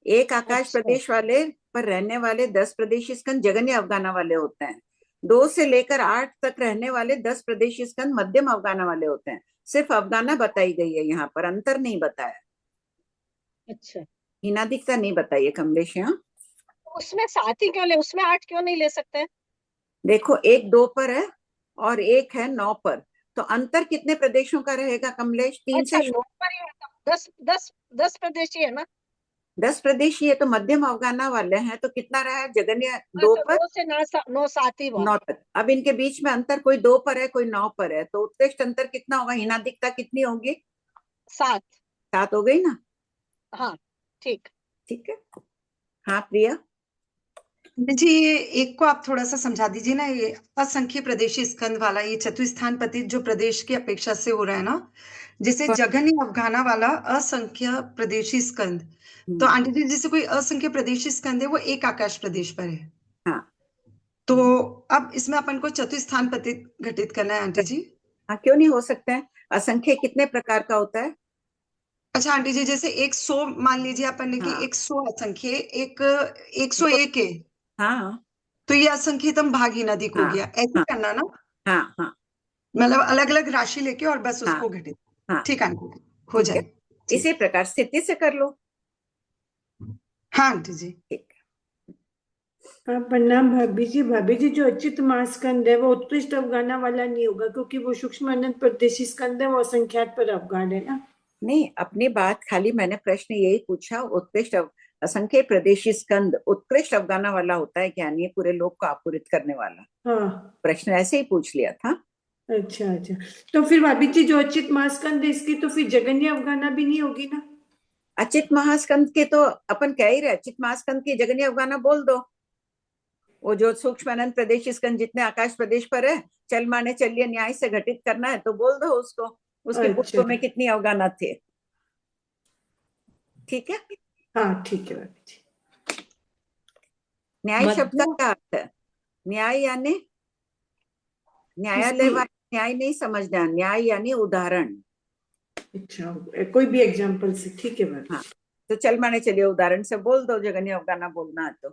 A: एक आकाश
H: अच्छा।
A: प्रदेश वाले पर रहने वाले 10 प्रदेशी स्कंद जगन्य अवगाहना वाले होते हैं। 2 से लेकर 8 तक रहने वाले 10 प्रदेशी स्कंद मध्यम अवगाहना वाले होते हैं। सिर्फ अवगाहना बताई गई है, यहाँ पर अंतर नहीं बताया।
H: अच्छा,
A: हीनाधिकता नहीं बताई है कमलेश। यहाँ
H: उसमें 7 ही क्यों ले, उसमें 8 क्यों नहीं ले सकते?
A: देखो एक 2 पर है और एक है 9 पर, तो अंतर कितने प्रदेशों का रहेगा कमलेश? 3
H: अच्छा,
A: से
H: 9 पर ही होता। 10 प्रदेशी है ना।
A: 10 प्रदेशी है तो मध्यम अवगाहना वाले हैं, तो कितना रहा है जगन्य? 2
H: तो
A: पर
H: 2 से 9 7 ही हुआ।
A: 9 तक। अब इनके बीच में अंतर कोई 2 पर है कोई 9 पर है, तो उत्कृष्ट अंतर कितना होगा? हीनाधिकता कितनी होगी?
H: 7।
A: 7 हो गई ना।
H: हाँ ठीक।
A: ठीक है। हाँ प्रिया।
B: जी ये एक को आप थोड़ा सा समझा दीजिए ना, ये असंख्य प्रदेशी स्कंद वाला, ये चतुस्थान पतित जो प्रदेश की अपेक्षा से हो रहा है ना, जैसे जघन्य अवगाहना वाला असंख्य प्रदेशी स्कंद, तो आंटी जी जैसे कोई असंख्य प्रदेशी स्कंद है वो एक आकाश प्रदेश पर है।
A: हाँ
B: तो अब इसमें अपन को चतुस्थान पतित घटित करना है आंटी जी।
A: हाँ, क्यों नहीं हो सकता है? असंख्य कितने प्रकार का होता है?
B: अच्छा आंटी जी, जैसे 100 मान लीजिए अपन ने कि
A: हाँ
B: 100 असंख्य, एक 101 है,
A: हाँ
B: तो ये असंख्यतम भाग हीनाधिक हो
A: हाँ
B: गया, ऐसे
A: हाँ
B: करना ना,
A: हाँ हाँ
B: मतलब अलग अलग राशि लेके और बस
A: हाँ
B: उसको घटित।
A: हाँ,
B: ठीक है आंटी, हो
A: ठीक है।
B: जाए। ठीक,
A: इसी प्रकार स्थिति से कर लो।
B: हाँ आंटी जी।
A: ठीक।
F: हाँ प्रणाम भाभी जी। भाभी जी जो अच्युत महास्कंद है वो उत्कृष्ट अवगाहना वाला नहीं होगा, क्योंकि वो सूक्ष्म अनंत प्रदेशी स्कंद है, वो असंख्यात पर अवगाढ़ है ना।
A: नहीं, अपनी बात खाली मैंने प्रश्न यही पूछा, उत्कृष्ट असंख्य प्रदेशी स्कंद उत्कृष्ट अवगाहना वाला होता है क्या? नहीं, पूरे लोक को आपूरित करने वाला।
F: हाँ
A: प्रश्न ऐसे ही पूछ लिया था।
F: अच्छा अच्छा, तो फिर भाभी जी जो अच्युत महास्कंद है इसकी तो फिर जगन्य अवगाहना भी नहीं होगी ना।
A: अचित महास्कंद के तो अपन कह ही रहे, अचित महास्कंद की जगन्य अवगाहना बोल दो। वो जो सूक्ष्म अनंत प्रदेश स्कंद जितने आकाश प्रदेश पर है, चल माने चलिए न्याय से घटित करना है तो बोल दो उसको, उसके
F: अच्छा
A: पूर्व में कितनी अवगाहना थे। ठीक है।
F: हाँ ठीक है भाभी जी।
A: न्याय शब्द का
G: मध्यम
A: क्या अर्थ है? न्याय यानी न्यायालय
F: किसकी?
A: वाला न्याय नहीं समझना, न्याय यानी उदाहरण।
F: अच्छा, कोई भी एग्जाम्पल से, ठीक है भाभी
A: हाँ,
F: जी।
A: तो चल माने चलिए उदाहरण से बोल दो जगन्य अवगाहना बोलना है तो,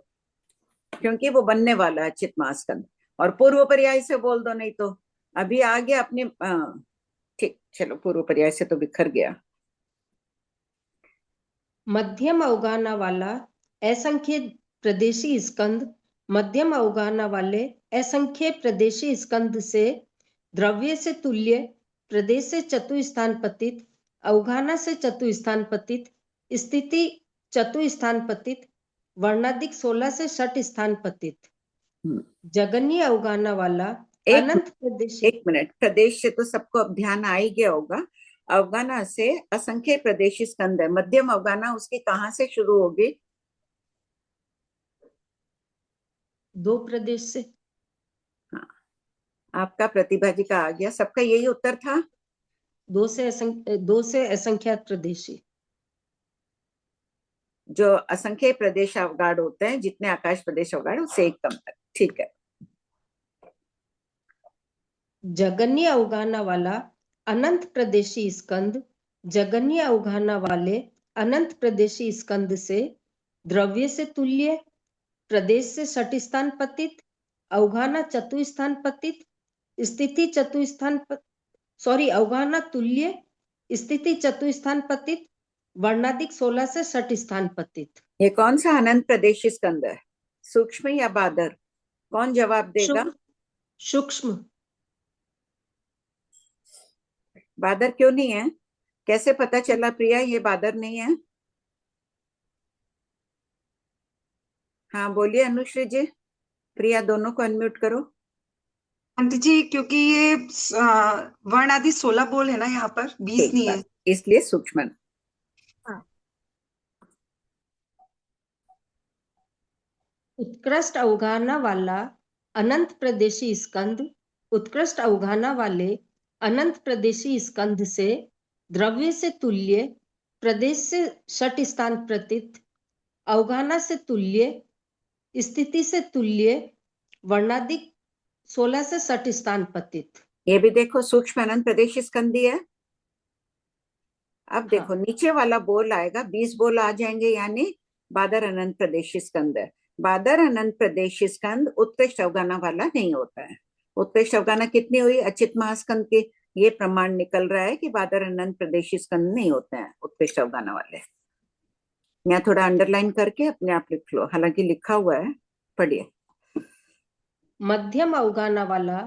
A: क्योंकि वो बनने वाला है चित महास्कंद। और पूर्व पर्याय से बोल दो, नहीं तो अभी आ गया अपने। ठीक, चलो पूर्व पर्याय से तो बिखर गया।
G: मध्यम अवगाहना वाला असंख्य प्रदेशी स्कंद मध्यम अवगाहना वाले असंख्य प्रदेशी स्कंद से द्रव्य से तुल्य, प्रदेश से चतुस्थान पतित, अवगाहना से चतुस्थान पतित, स्थिति चतुस्थान पतित, वर्णाधिक 16 से षट स्थान पतित, जगन्य अवगाहना वाला अनंत प्रदेशी।
A: एक मिनट, प्रदेश से तो सबको अब ध्यान आ ही गया होगा। अवगाहना से असंख्य प्रदेशी स्कंद है, मध्यम अवगाहना उसकी कहाँ से शुरू होगी?
G: 2 प्रदेश से।
A: हाँ, आपका प्रतिभा जी का आ गया, सबका यही उत्तर था।
G: 2 से असंख्यात प्रदेशी।
A: जो असंख्य प्रदेश अवगाढ़ होते हैं, जितने आकाश प्रदेश अवगाढ़ उससे एक कम तक। ठीक है।
G: जगन्य अवगाहना वाला अनंत प्रदेशी स्कंद जगन्य अवगाहना वाले अनंत प्रदेशी स्कंद से द्रव्य से तुल्य, प्रदेश से षट स्थान पतित, अवगाहना चतुस्थान पतित, स्थिति चतुस्थान अवगाहना तुल्य, स्थिति चतुस्थान पतित, वर्णाधिक 16 से षट स्थान पतित।
A: ये कौन सा अनंत प्रदेश स्कंद है? सूक्ष्म या बादर? कौन जवाब देगा?
G: सूक्ष्म।
A: बादर क्यों नहीं है? कैसे पता चला प्रिया ये बादर नहीं है? हाँ बोलिए अनुश्री जी। प्रिया दोनों को अनम्यूट करो।
B: आंटी जी क्योंकि ये वर्ण आदि 16 बोल है ना, यहाँ पर 20 नहीं है,
A: इसलिए सूक्ष्म।
G: उत्कृष्ट अवगाहना वाला अनंत प्रदेशी स्कंद उत्कृष्ट अवगाहना वाले अनंत प्रदेशी स्कंद से द्रव्य से तुल्य, प्रदेश से षट स्थान पतित, अवगाहना से तुल्य, स्थिति से तुल्य, वर्णाधिक 16 से षट स्थान पतित।
A: ये भी देखो सूक्ष्म अनंत प्रदेश स्कंदी है। अब देखो नीचे वाला बोल आएगा, 20 बोल आ जाएंगे, यानी बादर अनंत प्रदेश स्कंद है। बादर अनंत प्रदेश स्कंद उत्कृष्ट अवगाहना वाला नहीं होता है। उत्कृष्ट अवगाहना कितनी हुई अचित महास्कंद की? ये प्रमाण निकल रहा है कि बादर अनंत प्रदेश स्कंद नहीं होते हैं उत्कृष्ट अवगाहना वाले। यहाँ थोड़ा अंडरलाइन करके अपने आप लिख लो, हालांकि लिखा हुआ है, पढ़िए।
G: मध्यम अवगाहना वाला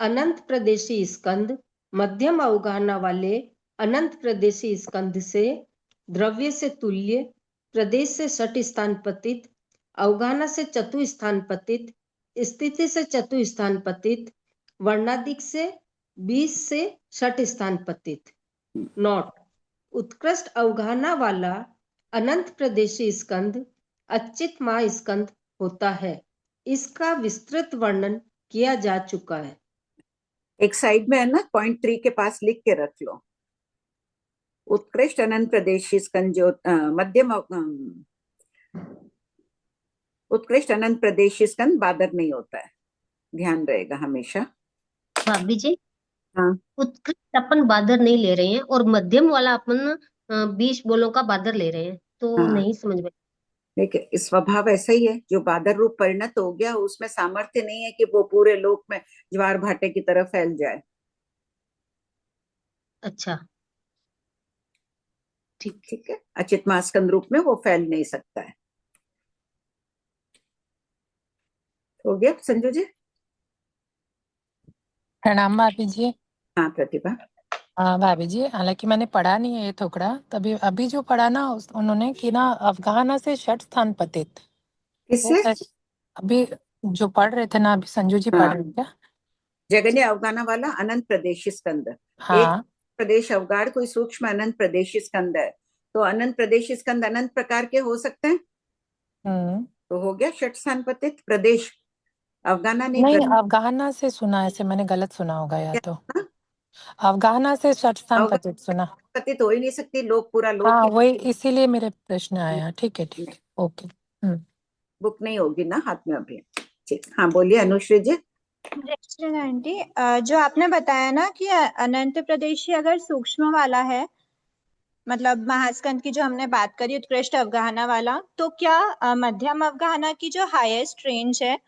G: अनंत प्रदेशी स्कंद मध्यम अवगाहना वाले अनंत प्रदेशी स्कंद से द्रव्य से तुल्य, प्रदेश से षट स्थान पतित, अवगाहना से चतुस्थान पतित, स्थिति से चतुस्थान पतित, वर्णाधिक से 20 से षट स्थान पतित। नोट: उत्कृष्ट अवगाहना वाला अनंत प्रदेशी स्कंद अच्युत महास्कंद होता है। इसका विस्तृत वर्णन किया जा चुका है।
A: एक साइड में है ना, पॉइंट 3 के पास लिख के रख लो। उत्कृष्ट अनंत प्रदेशी स्कंद जो मध्यम उत्कृष्ट अनंत प्रदेशी स्कंद बादर नहीं होता है, ध्यान रहेगा हमेशा।
D: भाभी जी,
A: हाँ,
D: उत्कृष्ट अपन बादर नहीं ले रहे हैं और मध्यम वाला अपन 20 बोलों का बादर ले रहे हैं, तो
A: हाँ,
D: नहीं समझ में।
A: देखिए स्वभाव ऐसा ही है, जो बादर रूप परिणत हो गया उसमें सामर्थ्य नहीं है कि वो पूरे लोक में ज्वार भाटे की तरह फैल जाए।
D: अच्छा,
A: ठीक है, अचित मास्कंद रूप में वो फैल नहीं सकता है। हो गया संजू जी?
I: प्रणाम भाभी जी।
A: हाँ प्रतिभा।
I: हाँ भाभी जी, हालांकि मैंने पढ़ा नहीं है ये थोकड़ा, तभी अभी जो पढ़ा ना उन्होंने कि ना अफगाना से षट स्थान पतित, वो
A: किससे?
I: अभी जो पढ़ रहे थे ना, अभी संजू जी पढ़
A: हाँ,
I: रहे थे क्या?
A: जगन्य अवगाना वाला अनंत प्रदेशी स्कंद। एक
I: हाँ।
A: प्रदेश अवगाढ़ कोई सूक्ष्म अनंत प्रदेशी स्कंद है, तो अनंत प्रदेशी स्कंद अनंत प्रकार के हो सकते हैं। तो हो गया षट स्थान पतित प्रदेश। अफगाना
I: नहीं, अफगाना से सुना, ऐसे मैंने गलत सुना होगा या तो। अफगाना से षट स्थान पतित सुना।
A: पतित हो ही नहीं सकती, लोग पूरा लोग
I: हाँ, वही इसीलिए मेरे प्रश्न आया। ठीक है, ओके।
A: बुक नहीं होगी ना हाथ में अभी। ठीक, हाँ बोलिए अनुश्री जी।
J: आंटी, जो आपने बताया ना कि अनंत प्रदेशी अगर सूक्ष्म वाला है, मतलब महास्कंद की जो हमने बात करी उत्कृष्ट अवगाहना वाला, तो क्या मध्यम अवगाहना की जो हाईएस्ट रेंज है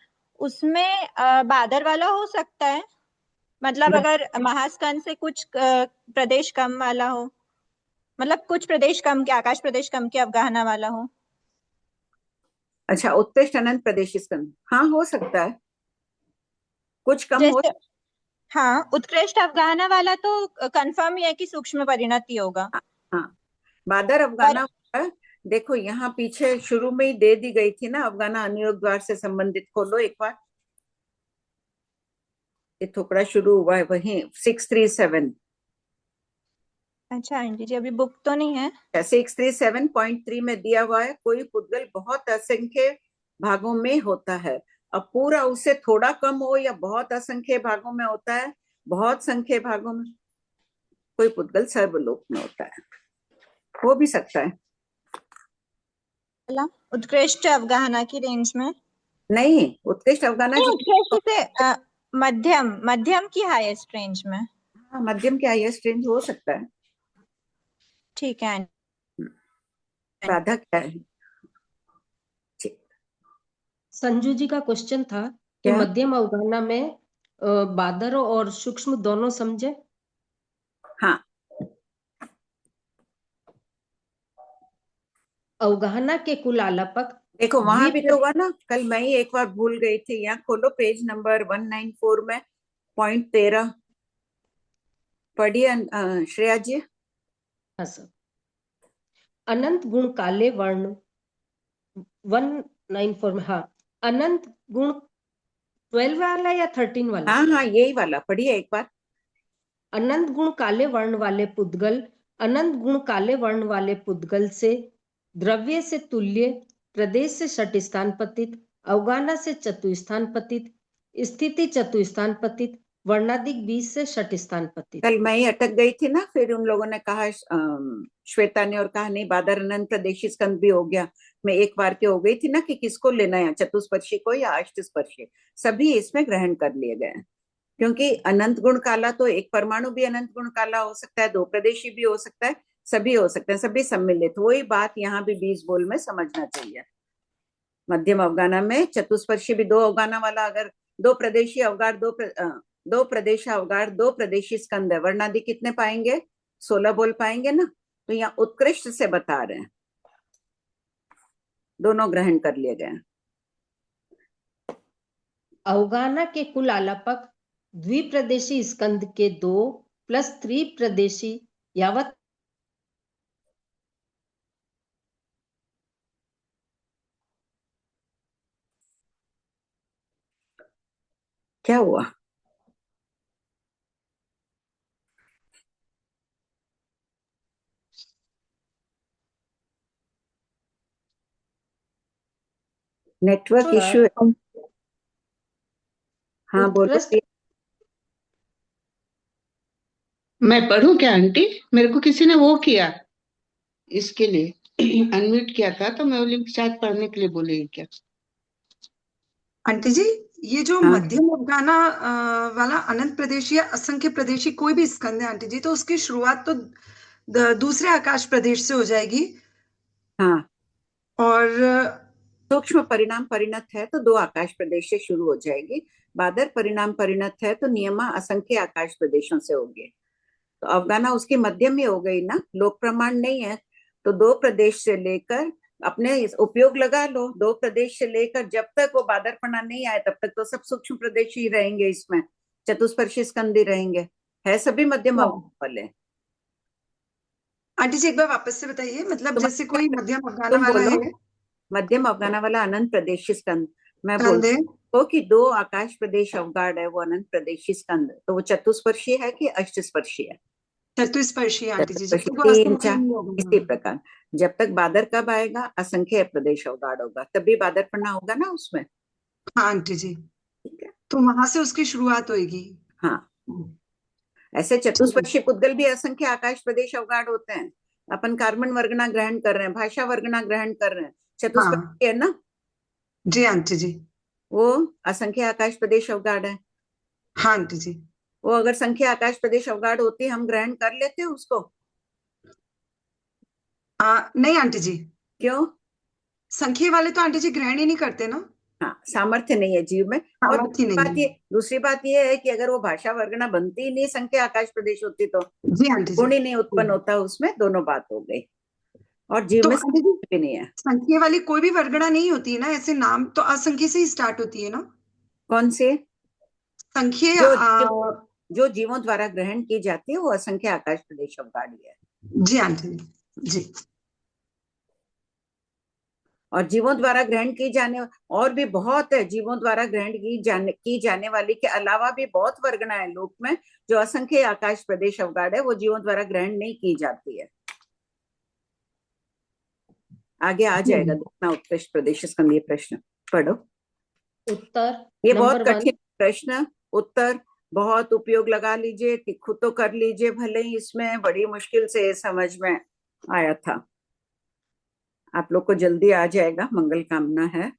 J: उसमें बादर वाला हो सकता है? मतलब अगर महास्कंद से कुछ प्रदेश कम वाला हो, मतलब कुछ प्रदेश कम के, आकाश प्रदेश कम के अवगाहना वाला हो।
A: अच्छा, उत्कृष्ट अनंत प्रदेशी स्कंद, हाँ हो सकता है, कुछ कम हो।
J: जैसे हाँ, उत्कृष्ट अवगाहना वाला तो कंफर्म ही है कि सूक्ष्म परिणति होगा।
A: हाँ, बादर अफगाना देखो यहाँ पीछे शुरू में ही दे दी गई थी ना, अफगाना अनुयोग द्वार से संबंधित। खोलो एक बार, ये थोड़ा शुरू हुआ है वही 637।
J: अच्छा आंटी जी, अभी बुक तो नहीं है।
A: 637.3 में दिया हुआ है, कोई पुद्गल बहुत असंख्य भागों में होता है। अब पूरा उससे थोड़ा कम हो या बहुत असंख्य भागों में होता है, बहुत संख्य भागों में, कोई पुद्गल सर्वलोक में होता है, हो भी सकता है।
J: उत्कृष्ट अवगाहना की रेंज में
A: नहीं, उत्कृष्ट अवगाहना
J: उत्कृष्ट से मध्यम, मध्यम की हाईएस्ट रेंज में।
A: हाँ, मध्यम के हाईएस्ट रेंज हो सकता है।
J: ठीक है।
A: राधा क्या है?
G: संजू जी का क्वेश्चन था कि
A: क्या?
G: मध्यम अवगाहना में बादर और सूक्ष्म दोनों समझे।
A: हाँ,
G: अवगाहना के कुल आलापक
A: देखो वहां भी तो हुआ ना, कल मैं ही एक बार भूल गई थी। यहाँ खोलो पेज नंबर 194 में पॉइंट 13 पढ़िए श्रेया जी।
G: हाँ सर। अनंत गुण काले वर्ण 194 में, हाँ अनंत गुण 12 वाला या 13 वाला?
A: हाँ हाँ यही वाला पढ़िए एक बार।
G: अनंत गुण काले वर्ण वाले पुद्गल अनंत गुण काले वर्ण वाले पुद्गल से द्रव्य से तुल्य, प्रदेश से षट स्थान पतित, अवगाहना से चतुस्थान पतित, स्थिति चतुस्थान पतित, वर्णादिक 20 से षट स्थान पतित।
A: कल मैं ही अटक गई थी ना, फिर उन लोगों ने कहा श्वेता ने, और कहा नहीं बादर अनंत प्रदेशी स्कंद भी हो गया। मैं एक बार के हो गई थी ना कि किसको लेना है, चतुस्पर्शी को या अष्टस्पर्शी, सभी इसमें ग्रहण कर लिए गए हैं। क्योंकि अनंत गुण काला तो एक परमाणु भी अनंत गुण काला हो सकता है, दो प्रदेशी भी हो सकता है, सभी हो सकते हैं, सभी सम्मिलित। वही बात यहाँ भी 20 बोल में समझना चाहिए। मध्यम अवगाना में चतुस्पर्शी भी दो अवगाना वाला, अगर दो प्रदेशी अवगाढ़, दो प्रदेश अवगाढ़, दो प्रदेशी स्कंद है, वर्णादि कितने पाएंगे? 16 बोल पाएंगे ना। तो यहाँ उत्कृष्ट से बता रहे हैं, दोनों ग्रहण कर लिए गए।
G: अवगाहना के कुल आलापक द्विप्रदेशी स्कंद के 2 प्लस त्रिप्रदेशी यावत
A: क्या हुआ? Network issue. हाँ बोलो।
G: उत्कृष्ट
K: मैं पढ़ूं क्या आंटी? मेरे को किसी ने वो किया, इसके लिए अनम्यूट किया था, तो मैं वो लिंक शायद पढ़ने के लिए बोली क्या?
B: आंटी जी, ये जो
A: हाँ
B: मध्यम अफगाना वाला अनंत प्रदेशी या असंख्य प्रदेशी कोई भी स्कंद है आंटी जी, तो उसकी शुरुआत तो दूसरे आकाश प्रदेश से हो जाएगी।
A: हाँ,
B: और
A: सूक्ष्म परिणाम परिणत है तो 2 आकाश प्रदेश से शुरू हो जाएगी। बादर परिणाम परिणत है तो नियमा असंख्य आकाश प्रदेशों से होंगे। तो अफगाना उसकी मध्यम ही हो गई ना, लोक प्रमाण नहीं है तो 2 प्रदेश से लेकर अपने उपयोग लगा लो। 2 प्रदेश से लेकर जब तक वो बादरपना नहीं आए तब तक तो सब सूक्ष्म प्रदेश ही रहेंगे, इसमें चतुष्पर्शी स्कंद ही रहेंगे, है सभी मध्यम वाले।
B: आंटी जी एक बार वापस से बताइए, मतलब जैसे कोई मध्यम अफगाना
A: तुम
B: वाला
A: बोलो,
B: है,
A: मध्यम अफगाना वाला अनंत प्रदेशी स्कंद, मैं
B: स्कंद है,
A: बोलती कि 2 आकाश प्रदेश अवगाढ़ है वो अनंत प्रदेशी स्कंद, तो वो चतुष्पर्शी है कि अष्टस्पर्शी है?
B: चतुष्पर्शी आंटी जी, जब
A: चतुष्पर्शी,
B: तक वो
A: 3
B: असंख्य
A: 4
B: नहीं होगा।
A: इसी प्रकार जब तक बादर कब आएगा, असंख्य प्रदेश अवगाढ़ होगा, तभी बादरपना होगा ना उसमें।
B: हाँ आंटी जी,
A: ठीक है,
B: तो वहां से उसकी शुरुआत होगी।
A: हाँ। ऐसे चतुष्पर्शी पुद्गल भी असंख्य आकाश प्रदेश अवगाढ़ होते हैं। अपन कार्बन वर्गना ग्रहण कर रहे हैं, भाषा वर्गना ग्रहण कर रहे हैं, चतुष्पर्शी है ना
B: जी आंटी जी,
A: वो, असंख्य आकाश प्रदेश अवगाढ़ है।
B: हाँ आंटी जी,
A: वो अगर संख्या आकाश प्रदेश अवगाढ़ होती हम ग्रहण कर लेते उसको?
B: नहीं आंटी जी,
A: क्यों?
B: संख्या वाले तो आंटी जी ग्रहण ही नहीं करते ना।
A: हाँ, सामर्थ्य नहीं है जीव में। और
B: सामर्थ्य नहीं है।
A: दूसरी बात ये है कि अगर वो भाषा वर्गना बनती ही नहीं, संख्या आकाश प्रदेश होती तो
B: जी आंटी जी,
A: गुण ही नहीं उत्पन्न होता उसमें, दोनों बात हो गई। और जीव
B: तो
A: में
B: आंटी जी
A: भी नहीं है।
B: संख्या वाली कोई भी वर्गणा नहीं होती है ना, ऐसे नाम तो असंख्य से ही स्टार्ट होती है ना।
A: कौन से?
B: संख्या
A: जो जीवों द्वारा ग्रहण की जाती है वो असंख्य आकाश प्रदेश अवगाढ़ी है।
B: जी आंटी जी,
A: और जीवों द्वारा ग्रहण की जाने और भी बहुत है, जीवों द्वारा ग्रहण की जाने वाली के अलावा भी बहुत वर्गना है लोक में जो असंख्य आकाश प्रदेश अवगाढ़ है, वो जीवों द्वारा ग्रहण नहीं की जाती है। आगे आ जाएगा देखना, उत्कृष्ट प्रदेश स्कंदीय प्रश्न पढ़ो।
G: उत्तर
A: ये
G: नंबर
A: बहुत कठिन प्रश्न, उत्तर बहुत उपयोग लगा लीजिए, खुद तो कर लीजिए भले ही, इसमें बड़ी मुश्किल से समझ में आया था। आप लोग को जल्दी आ जाएगा, मंगल कामना है।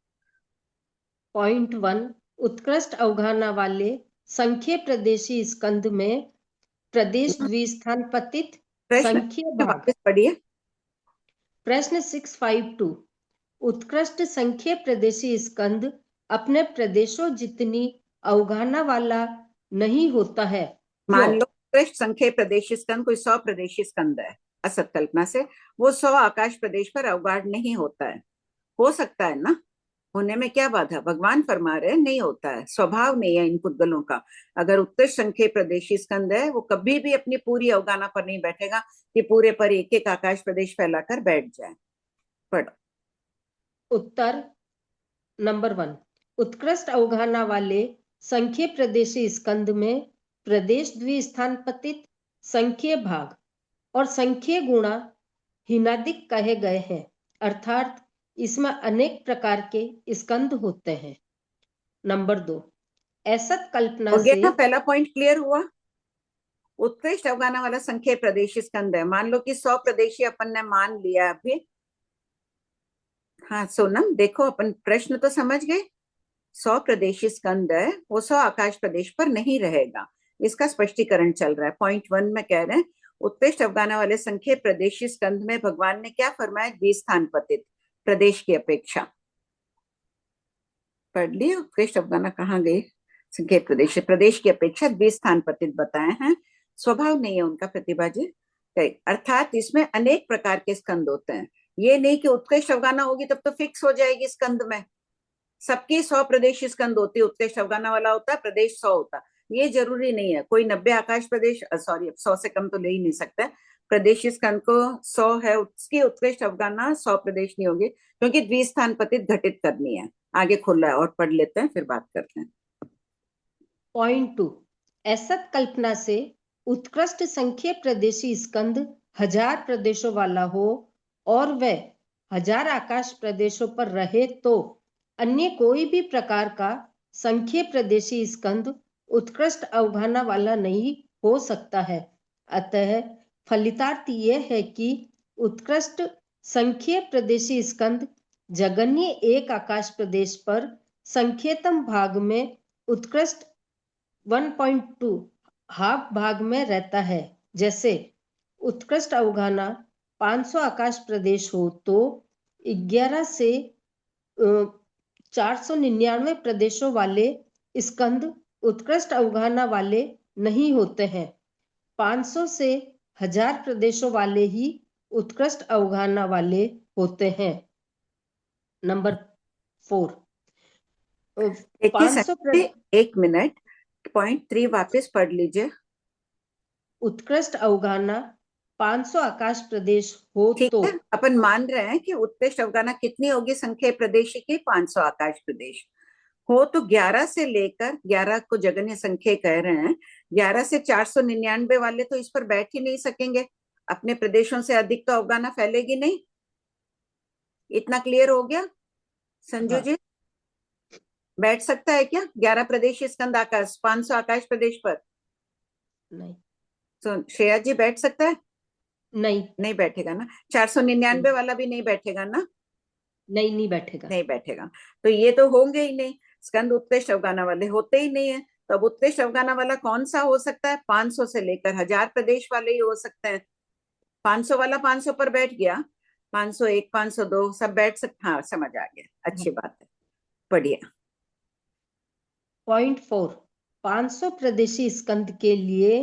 G: पॉइंट 1, उत्कृष्ट अवगाहना वाले संख्य प्रदेशी स्कंद में प्रदेश द्विस्थान पतित संख्य भाग।
A: वापस पढ़िए।
G: प्रश्न 652, उत्कृष्ट संख्य प्रदेशी स्कंद अपने प्रदेशों जितनी अवगाहना वाला नहीं होता है।
A: मान लो उत्कृष्ट संख्य प्रदेशी स्कंद कोई 100 प्रदेशी स्कंद है, असत कल्पना से वो 100 आकाश प्रदेश पर अवगाढ़ नहीं होता है। हो सकता है ना, होने में क्या बाधा? भगवान फरमा रहे नहीं होता है, स्वभाव नहीं है इन पुद्गलों का। अगर उत्कृष्ट संख्य प्रदेशी स्कंद है वो कभी भी अपनी पूरी अवगाहना पर नहीं बैठेगा कि पूरे पर एक एक आकाश प्रदेश फैलाकर बैठ जाए। पढ़ो।
G: उत्तर नंबर 1, उत्कृष्ट अवगाहना वाले संख्य प्रदेशी स्कंद में प्रदेश द्विस्थान पतित संख्य भाग और संख्य गुणा हिनादिक कहे गए हैं, अर्थात इसमें अनेक प्रकार के स्कंद होते हैं। नंबर 2, ऐसत कल्पना से
A: पहला पॉइंट क्लियर हुआ। उत्कृष्ट अवगाहना वाला संख्य प्रदेशी स्कंद है, मान लो कि 100 प्रदेशी अपन ने मान लिया अभी। हाँ सोनम देखो, अपन प्रश्न तो समझ गए। 100 प्रदेशी स्कंद है, वो 100 आकाश प्रदेश पर नहीं रहेगा, इसका स्पष्टीकरण चल रहा है। पॉइंट 1 में कह रहे हैं उत्कृष्ट अवगाहना वाले संख्य प्रदेशी स्कंद में भगवान ने क्या फरमाया? द्विस्थान पतित प्रदेश की अपेक्षा। पढ़ लिए उत्कृष्ट अवगाहना कहाँ गए? संख्य प्रदेश की अपेक्षा द्विस्थान पतित बताए हैं। स्वभाव नहीं है उनका प्रतिभा जी, अर्थात इसमें अनेक प्रकार के स्कंद होते हैं। ये नहीं कि उत्कृष्ट अवगाहना होगी तब तो फिक्स हो जाएगी स्कंद में, सबकी 100 प्रदेश स्कंद होती है, उत्कृष्ट अवगाहना वाला होता है प्रदेश 100 होता, ये जरूरी नहीं है। कोई 90 आकाश प्रदेश, सॉरी 100 से कम तो ले ही नहीं सकता, प्रदेश स्कंद को 100 है, उसकी उत्कृष्ट अवगाहना 100 प्रदेश नहीं होगी क्योंकि द्विस्थान पतित घटित करनी है। आगे खुला है और पढ़ लेते हैं फिर बात करते हैं।
G: पॉइंट 2, ऐसत कल्पना से उत्कृष्ट संख्य प्रदेशी स्कंद 1000 प्रदेशों वाला हो और वह 1000 आकाश प्रदेशों पर रहे तो अन्य कोई भी प्रकार का संख्य प्रदेशी स्कंद उत्कृष्ट अवगाहना वाला नहीं हो सकता है। अतः फलितार्थ यह है कि उत्कृष्ट संख्य प्रदेशी स्कंद जगन्य एक आकाश प्रदेश पर संख्यतम भाग में उत्कृष्ट 1.2 हाफ भाग में रहता है। जैसे उत्कृष्ट अवगाहना 500 आकाश प्रदेश हो तो 11 से 499 प्रदेशों वाले स्कंद उत्कृष्ट अवगाहना वाले नहीं होते हैं। 500 से 1000 प्रदेशों वाले ही उत्कृष्ट अवगाहना वाले होते हैं। नंबर 4,
A: देखिए
G: 500
A: संजय जी, 1 मिनट, पॉइंट 3 वापस पढ़ लीजिए।
G: उत्कृष्ट अवगाहना 500 आकाश प्रदेश हो
A: ठीक
G: तो
A: है, अपन मान रहे हैं कि उत्कृष्ट अवगाहना कितनी होगी संख्या प्रदेशी की, 500 आकाश प्रदेश हो तो 11 से लेकर 11 को जगन्य संख्या कह रहे हैं, 11 से 499 वाले तो इस पर बैठ ही नहीं सकेंगे। अपने प्रदेशों से अधिक तो अवगाहना फैलेगी नहीं। इतना क्लियर हो गया संजू जी? बैठ सकता है क्या 11 प्रदेश स्कंद आकाश 500 आकाश प्रदेश पर?
G: नहीं।
A: तो श्रेया जी बैठ सकता है?
G: नहीं
A: बैठेगा ना। 499 वाला भी नहीं बैठेगा ना?
G: नहीं बैठेगा।
A: नहीं बैठेगा। तो ये तो होंगे ही नहीं, स्कंद उत्कृष्ट अवगाहना वाले होते ही नहीं है। तो अब उत्कृष्ट अवगाहना वाला कौन सा हो सकता है? 500 से लेकर 1000 प्रदेश वाले ही हो सकते हैं। 500 वाला 500 पर बैठ गया, 501 502 सब बैठ सकते। हाँ समझ आ गया, अच्छी बात है, बढ़िया।
G: पॉइंट 4, 500 प्रदेशी स्कंद के लिए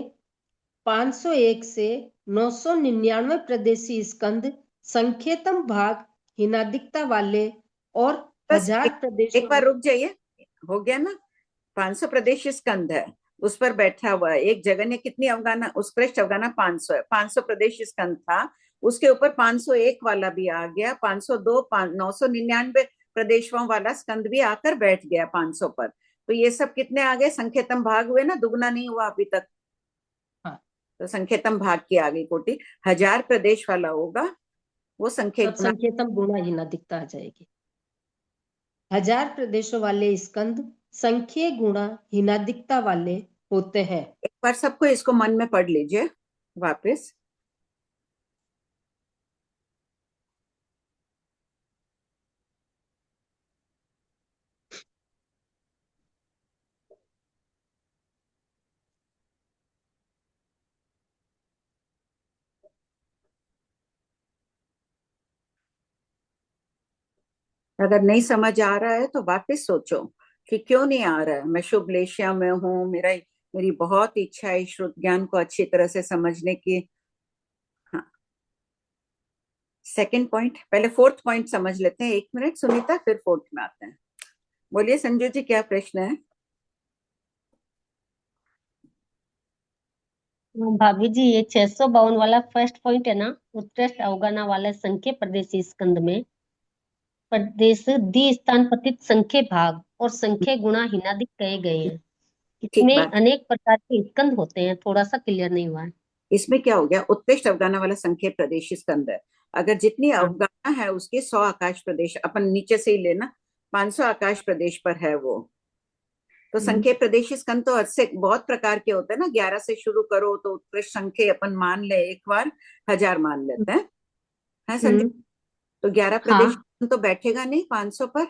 G: 501 से 999 प्रदेशी स्कंद संख्यतम भाग हीनादिकता वाले और
A: बस
G: 1000 प्रदेश।
A: एक बार रुक जाइए, हो गया ना। 500 प्रदेश स्कंद है, उस पर बैठा हुआ है एक जगन्य कितनी अवगाहना, उत्कृष्ट अवगाहना 500 है। 500 प्रदेश स्कंद था, उसके ऊपर 501 वाला भी आ गया, 502 999 प्रदेशों वाला स्कंद भी आकर बैठ गया 500 पर। तो ये सब कितने आ गए? संख्यतम भाग हुए ना, दुगना नहीं हुआ अभी तक। तो संख्यतम भाग की आ गई कोटि। 1000 प्रदेश वाला होगा वो
G: संख्यतम गुणा हीनादिकता आ जाएगी। 1000 प्रदेशों वाले स्कंद संख्य गुणा हीनादिकता वाले होते हैं।
A: एक बार सबको इसको मन में पढ़ लीजिए वापस। अगर नहीं समझ आ रहा है तो वापस सोचो कि क्यों नहीं आ रहा है। मैं शुभ लेशिया में हूँ, मेरी बहुत इच्छा है श्रुत ज्ञान को अच्छी तरह से समझने की। हाँ, सेकंड पॉइंट, पहले फोर्थ पॉइंट समझ लेते हैं। 1 मिनट सुनीता, फिर फोर्थ में आते हैं। बोलिए संजू जी, क्या प्रश्न है?
D: भाभी जी, ये 652 वाला फर्स्ट पॉइंट है ना, उत्कृष्ट अवगाहना वाले संख्य प्रदेशी स्कंद में प्रदेश द्वि स्थान पतित संख्य भाग और संख्य गुणा हीनादिक कहे गए हैं। इसमें अनेक प्रकार के स्कंद होते हैं, थोड़ा सा क्लियर नहीं हुआ है।
A: इसमें क्या हो गया? उत्कृष्ट अवगाहना वाला संख्य प्रदेश स्कंद है, अगर जितनी अवगाहना है उसके 100 आकाश प्रदेश, अपन नीचे से ही लेना, 500 आकाश प्रदेश पर है वो। तो संख्य प्रदेश स्कंद तो से बहुत प्रकार के होते हैं ना, 11 से शुरू करो तो उत्कृष्ट संख्य अपन मान ले, एक बार 1000 मान लेते हैं, है संजय? तो 11 प्रदेश तो बैठेगा नहीं 500 पर?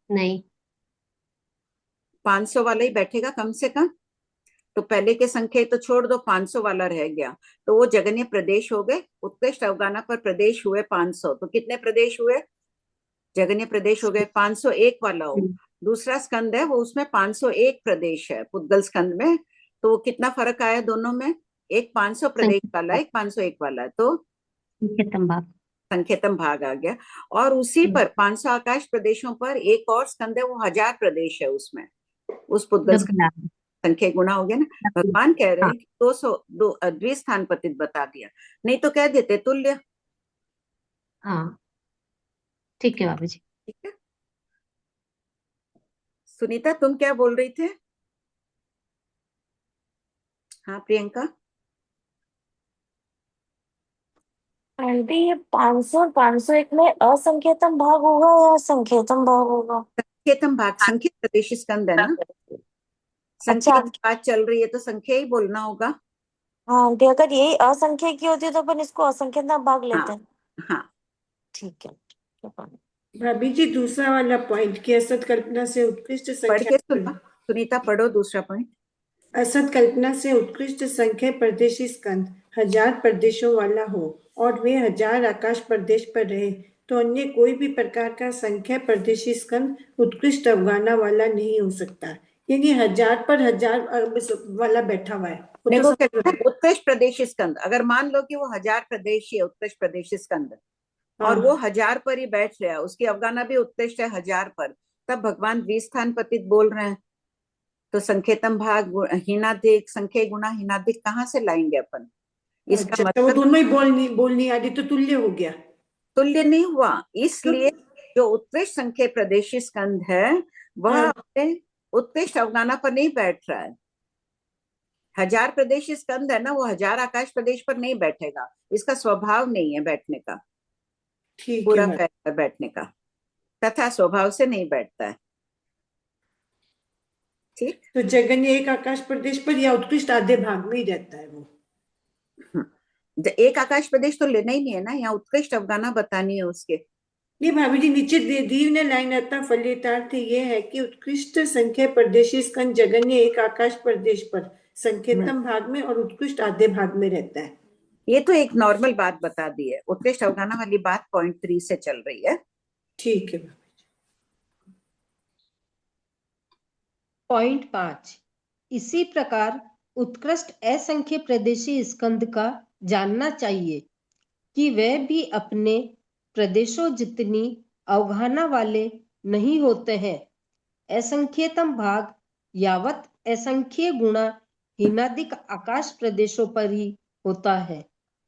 D: नहीं,
A: 500 वाला ही बैठेगा कम से कम। तो पहले के संख्या तो छोड़ दो, 500 वाला रह गया, तो वो जगन्य प्रदेश हो गए। उत्कृष्ट अवगाहना पर प्रदेश हुए 500, तो कितने प्रदेश हुए? जगन्य प्रदेश हो गए। 501 वाला हो, दूसरा स्कंद है वो, उसमें 501 प्रदेश है पुद्गल स्कंद में। तो वो कितना फर्क आया दोनों में? एक 500 प्रदेश वाला, एक 501 वाला, तो संख्यतम भाग आ गया। और उसी पर 500 आकाश प्रदेशों पर एक और स्कंद है, वो 1000 प्रदेश है उसमें, उस पुद्गल स्कंद संख्या गुणा हो गया ना। भगवान कह रहे हैं कि 202 द्विस्थान पतित बता दिया, नहीं तो कह देते तुल्य।
D: हाँ ठीक है बाबू जी।
A: ठीक है सुनीता, तुम क्या बोल रही थे? हाँ प्रियंका।
L: आंटी, ये 500 और 501 में असंख्यतम भाग होगा या संख्यतम भाग होगा?
A: संकेतम भाग, संख्य प्रदेश स्कंद है ना, संख्या की बात चल रही है तो संख्या ही बोलना होगा।
L: हाँ आंटी, अगर यही असंख्य की होती है तो अपन इसको असंख्य भाग लेते हैं।
A: हाँ
L: ठीक है।
F: भाभी जी दूसरा वाला पॉइंट कि असत कल्पना से उत्कृष्ट
A: पढ़ के
F: संख्या,
A: सुनीता पढ़ो दूसरा पॉइंट।
F: असत कल्पना से उत्कृष्ट संख्या प्रदेशी स्कंद 1000 प्रदेशों वाला हो और वे 1000 आकाश प्रदेश पर रहे तो अन्य कोई भी प्रकार का संख्या प्रदेशी स्कंद उत्कृष्ट अवगाहना वाला नहीं हो सकता। यानी 1000 पर 1000 वाला बैठा हुआ है। वो
A: मेरे
F: तो
A: को कहते हैं उत्कृष्ट प्रदेश स्कंद, अगर मान लो कि वो 1000 प्रदेश है उत्कृष्ट प्रदेश स्कंद और वो 1000 पर ही बैठ रहा है, उसकी अवगाहना भी उत्कृष्ट है 1000 पर, तब भगवान द्विस्थान पतित बोल रहे हैं। तो संकेतम भाग हीनाधिक, संख्या गुणा हीनाधिक कहाँ से लाएंगे अपन? इसका
F: अच्छा,
A: मतलब
F: वो दोनों ही बोलनी आदि तो तुल्य हो गया।
A: तुल्य नहीं हुआ, इसलिए जो उत्कृष्ट संख्या प्रदेशी स्कंद है वह अपने उत्कृष्ट अवगाहना पर नहीं बैठ रहा है। 1000 प्रदेश स्कंद है ना, वो 1000 आकाश प्रदेश पर नहीं बैठेगा, इसका स्वभाव नहीं है बैठने का, पूरा बैठने का, तथा स्वभाव से नहीं बैठता है। ठीक,
F: तो जगन्य एक आकाश प्रदेश पर या उत्कृष्ट आधे भाग में ही रहता है वो।
A: एक आकाश प्रदेश तो लेना ही नहीं है ना, यहाँ उत्कृष्ट अवगाहना बतानी है उसके।
F: नहीं भाभी जी, नीचे दी ने लाइन अतः फलितार्थ ये है कि उत्कृष्ट संख्या प्रदेशी स्कंद जगन्य एक आकाश प्रदेश पर संकेतम भाग में और उत्कृष्ट आधे भाग में रहता है।
A: ये तो एक नॉर्मल बात बता दी है, उत्कृष्ट अवगाहना वाली बात पॉइंट 3 से चल रही है।
F: ठीक है।
G: पॉइंट 5, इसी प्रकार उत्कृष्ट असंख्य प्रदेशी स्कंद का जानना चाहिए कि वह भी अपने प्रदेशों जितनी अवगाहना वाले नहीं होते हैं। असंख्यतम भाग यावत असंख्य गुणा हीनादिक आकाश प्रदेशों पर ही होता है।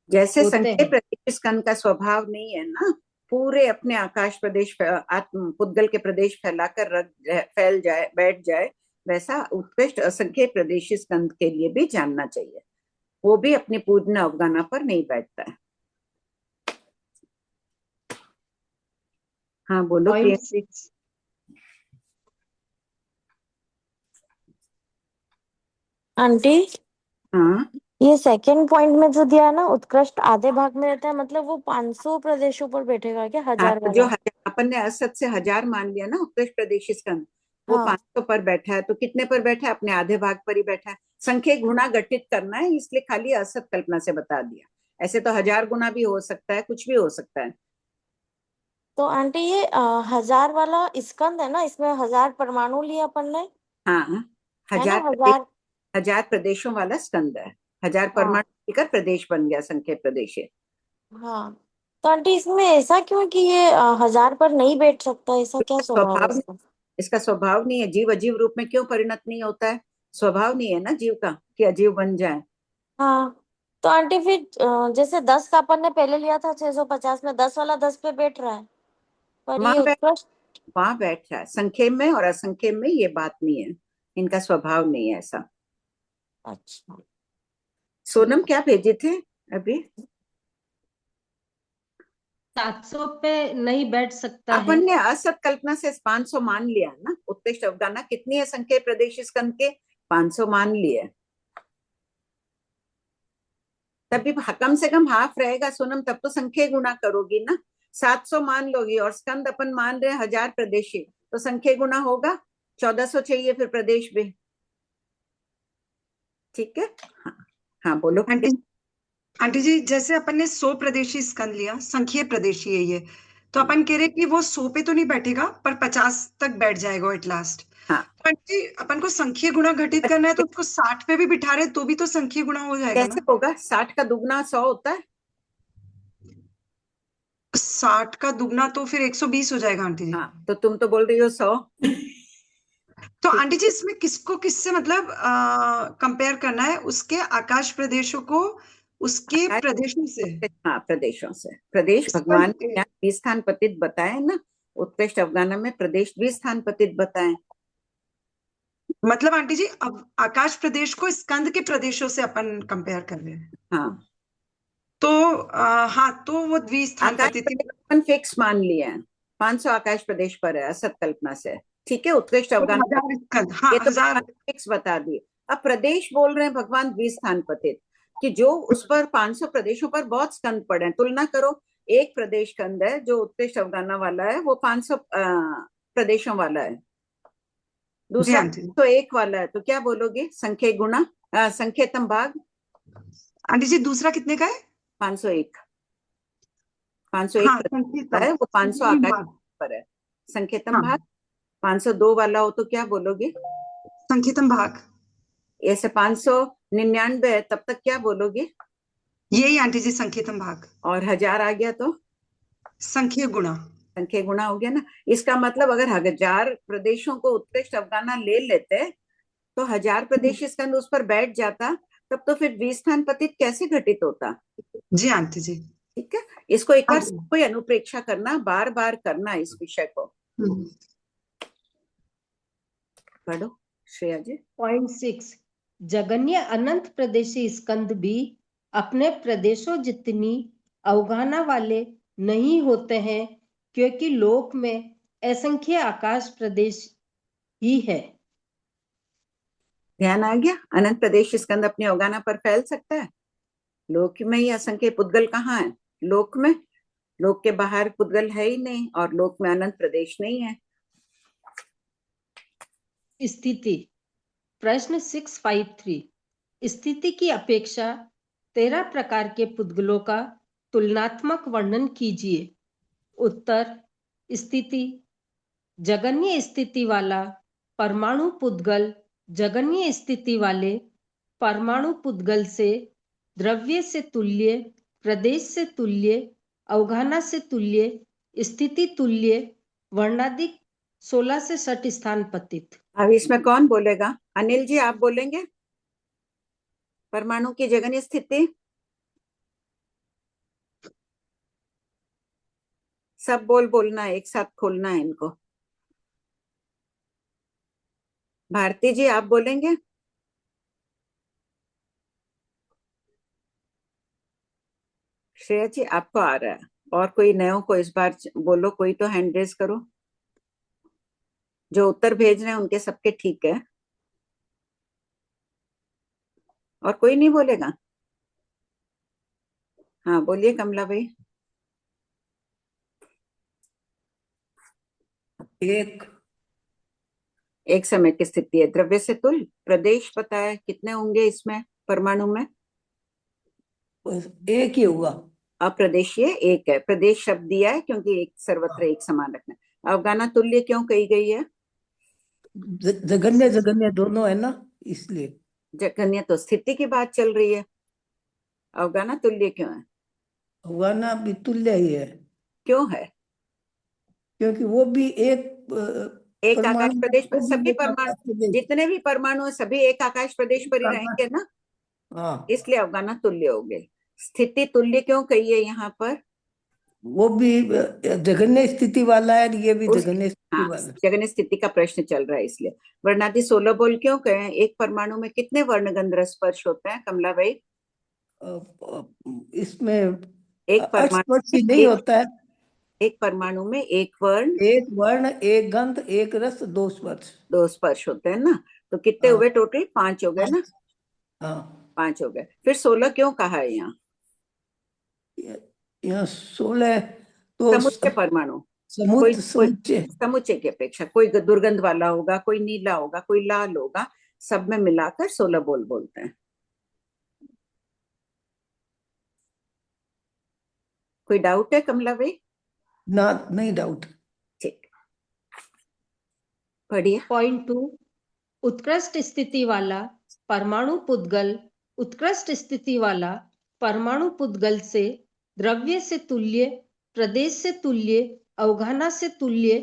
A: जैसे संख्या प्रदेश स्कंद का स्वभाव नहीं है ना पूरे अपने आकाश प्रदेश आत्म पुद्गल के प्रदेश फैलाकर फैल जाए बैठ जाए, वैसा उत्कृष्ट असंख्य प्रदेश स्कंद के लिए भी जानना चाहिए, वो भी अपनी पूर्ण अवगाहना पर नहीं बैठता है। हाँ बोलो।
G: पॉइंट 6,
L: आंटी
A: हाँ
L: ये सेकंड पॉइंट में जो दिया है ना उत्कृष्ट आधे भाग में रहता है, मतलब वो 500 प्रदेशों पर बैठेगा क्या? 1000
A: तो जो
L: वाला
A: अपन ने असत से 1000 मान लिया ना उत्कृष्ट प्रदेश स्कंद, वो
L: हाँ।
A: 500 पर बैठा है, तो कितने पर बैठा है? अपने आधे भाग पर ही बैठा है। संख्या गुणा घटित करना है, इसलिए खाली असत कल्पना से बता दिया। ऐसे तो 1000 गुना भी हो सकता है, कुछ भी हो सकता है।
L: तो आंटी ये 1000 वाला स्कंद है ना, इसमें 1000 परमाणु लिया अपन ने।
A: हाँ, 1000 प्रदेशों वाला स्कंद है, 1000 परमाणु लेकर प्रदेश बन गया, संख्या प्रदेश है।
L: हाँ तो आंटी इसमें ऐसा क्यों कि ये 1000 पर नहीं बैठ सकता, ऐसा क्या स्वभाव है इसका?
A: इसका स्वभाव नहीं है। जीव अजीव रूप में क्यों परिणत नहीं होता है? स्वभाव नहीं है ना जीव का कि अजीव बन जाए।
L: हाँ तो आंटी फिर जैसे 10 का अपन ने पहले लिया था 650 में, 10 वाला 10 पे बैठ रहा है, पर ये उत्कृष्ट
A: वहां बैठ रहा है। संख्या में और असंख्य में ये बात नहीं है, इनका स्वभाव नहीं है ऐसा।
L: अच्छा
A: सोनम क्या भेजे थे अभी?
G: 700 पे नहीं बैठ सकता है।
A: अपन ने असत कल्पना से 500 मान लिया ना। उत्कृष्ट अवगाहना कितनी है संख्या प्रदेश स्कंद के? 500 मान लिए, तभी कम से कम हाफ रहेगा सोनम, तब तो संख्या गुणा करोगी ना। 700 मान लोगी और स्कंद अपन मान रहे हैं 1000 प्रदेशी, तो संख्या गुणा होगा 1400 चाहिए फिर प्रदेश भी। ठीक है। हाँ बोलो
B: आंटी जी, जैसे अपन ने 100 प्रदेशी स्कंद लिया, संख्या प्रदेशी है ये, तो अपन कह रहे कि वो 100 पे तो नहीं बैठेगा पर 50 तक बैठ जाएगा एट लास्ट।
A: हाँ।
B: तो आंटी अपन को संख्या गुणा घटित करना है तो उसको 60 पे भी बिठा रहे तो भी तो संख्या गुणा हो जाएगा।
A: कैसे होगा? 60 का दुगना 100 होता है।
B: 60 का दुगना तो फिर 120 हो जाएगा आंटी जी।
A: हाँ तो तुम तो बोल रही हो 100।
B: तो आंटी जी इसमें किसको किससे मतलब कंपेयर करना है? उसके आकाश प्रदेशों को उसके प्रदेशों से।
A: हाँ प्रदेशों से। प्रदेश भगवान द्विस्थान पतित बताए ना, उत्कृष्ट अवगाहना में प्रदेश द्विस्थान पतित बताए।
B: मतलब आंटी जी अब आकाश प्रदेश को स्कंद के प्रदेशों से अपन कंपेयर कर रहे हैं।
A: हाँ
B: तो हाँ तो वो द्विस्थान पतित
A: फिक्स मान लिया है, 500 आकाश प्रदेश पर है असत कल्पना से। ठीक है, उत्कृष्ट अवगाहना
B: 1000 स्कंद, हाँ,
A: ये तो
B: 1000
A: फिक्स बता दिए। अब प्रदेश बोल रहे हैं भगवान द्विस्थान पतित, कि जो उस पर 500 प्रदेशों पर बहुत स्कंद पड़े हैं। तुलना करो, एक प्रदेश स्कंद है जो उत्कृष्ट अवगाहना वाला है, वो 500 प्रदेशों वाला है। दूसरा तो एक वाला है, तो क्या बोलोगे? संख्या गुणा संख्येतम भाग।
B: आंटी जी दूसरा कितने का है?
A: 501 है, वो 500 आकाश पर है। संख्येतम भाग 502 वाला हो तो क्या बोलोगे?
B: संख्येतम भाग।
A: ऐसे 599 है तब तक क्या बोलोगे?
B: यही आंटी जी संख्येतम भाग।
A: और 1000 आ गया तो
B: संख्या गुणा।
A: संख्या गुणा हो गया ना। इसका मतलब अगर 1000 प्रदेशों को उत्कृष्ट अवगाहना ले लेते तो 1000 प्रदेश स्कंद उस पर बैठ जाता, तब तो फिर द्विस्थान पतित कैसे घटित होता?
B: जी आंटी जी।
A: ठीक है, इसको एक बार कोई अनुप्रेक्षा करना, बार बार करना इस विषय को। पढ़ो श्रेया जी।
G: पॉइंट 6, जगन्य अनंत प्रदेशी स्कंद भी अपने प्रदेशों जितनी अवगाहना वाले नहीं होते हैं, क्योंकि लोक में असंख्य आकाश प्रदेश ही है।
A: ध्यान आ गया? अनंत प्रदेश स्कंद अपनी अवगाहना पर फैल सकता है। लोक में ही असंख्य पुद्गल कहाँ है? लोक में। लोक के बाहर पुद्गल है ही नहीं, और लोक में अनंत प्रदेश नहीं है।
G: स्थिति प्रश्न 653, स्थिति की अपेक्षा 13 प्रकार के पुद्गलों का तुलनात्मक वर्णन कीजिए। उत्तर, स्थिति जगन्य स्थिति वाला परमाणु पुद्गल जगन्य स्थिति वाले परमाणु पुद्गल से द्रव्य से तुल्य, प्रदेश से तुल्य, अवगाहना से तुल्य, स्थिति तुल्य, वर्णादिक 16 से 60 स्थान पतित।
A: अब इसमें कौन बोलेगा? अनिल जी आप बोलेंगे? परमाणु की जगन्य स्थिति सब बोलना है, एक साथ खोलना है इनको। भारती जी आप बोलेंगे? श्रेया जी आपको आ रहा है, और कोई नयों को इस बार बोलो, कोई तो हैंड रेज करो। जो उत्तर भेज रहे हैं उनके सबके ठीक है, और कोई नहीं बोलेगा? हाँ बोलिए कमला भाई। एक समय की स्थिति है, द्रव्य से तुल्य, प्रदेश पता है कितने होंगे इसमें परमाणु में?
M: एक ही होगा।
A: अप्रदेशीय एक है, प्रदेश शब्द दिया है क्योंकि एक सर्वत्र एक समान रखना। अवगाहना तुल्य क्यों कही गई है?
M: जगन्य जगन्य दोनों है ना, इसलिए।
A: जगन्य तो स्थिति की बात चल रही है, अवगाहना तुल्य क्यों है?
M: अवगाहना भी तुल्य ही है।
A: क्यों है?
M: क्योंकि वो भी एक
A: आकाश प्रदेश पर, सभी परमाणु जितने भी परमाणु है सभी एक आकाश प्रदेश पर ही रहेंगे ना।
M: हाँ,
A: इसलिए अवगाहना तुल्य हो गई। स्थिति तुल्य क्यों कही है यहाँ पर?
M: वो भी जगन्य स्थिति वाला है, ये भी जगन्य स्थिति वाला।
A: जगन्य स्थिति का प्रश्न चल रहा है इसलिए। वर्णादि 16 बोल क्यों कहे? एक परमाणु में कितने वर्ण गंध रस स्पर्श होते हैं कमला भाई?
M: इसमें
A: एक परमाणु
M: नहीं होता है।
A: एक परमाणु में एक वर्ण
M: एक गंध, एक रस, 2 स्पर्श।
A: 2 स्पर्श होते हैं ना, तो कितने हुए टोटल? 5 हो गए ना।
M: हाँ
A: 5 हो गए। फिर 16 क्यों कहा है यहाँ?
M: 16 तो
A: समुच्चय परमाणु, समुच्चय की अपेक्षा कोई दुर्गंध वाला होगा, कोई नीला होगा, कोई लाल होगा, सब में मिलाकर 16 बोलते हैं। कोई डाउट है कमला भाई?
M: ना, नहीं डाउट।
A: ठीक, पढ़िए।
G: पॉइंट 2, उत्कृष्ट स्थिति वाला परमाणु पुद्गल उत्कृष्ट स्थिति वाला परमाणु पुद्गल से द्रव्य से तुल्य, प्रदेश से तुल्य, अवगाहना से तुल्य,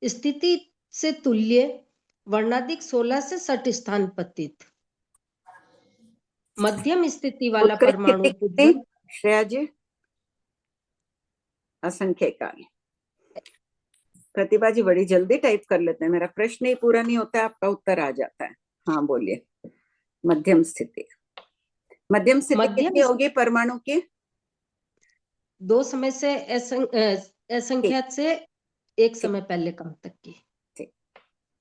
G: स्थिति से तुल्य, वर्णादिक 16 से 60 स्थान पतित। मध्यम स्थिति वाला परमाणु पुद्गल।
A: श्रेया जी असंख्य काल। प्रतिभा जी बड़ी जल्दी टाइप कर लेते हैं, मेरा प्रश्न ही पूरा नहीं होता है, आपका उत्तर आ जाता है। हाँ बोलिए। मध्यम स्थिति, मध्यम स्थिति कितनी होगी परमाणु की?
G: 2 समय से असंख्यात से 1 समय पहले कम तक की।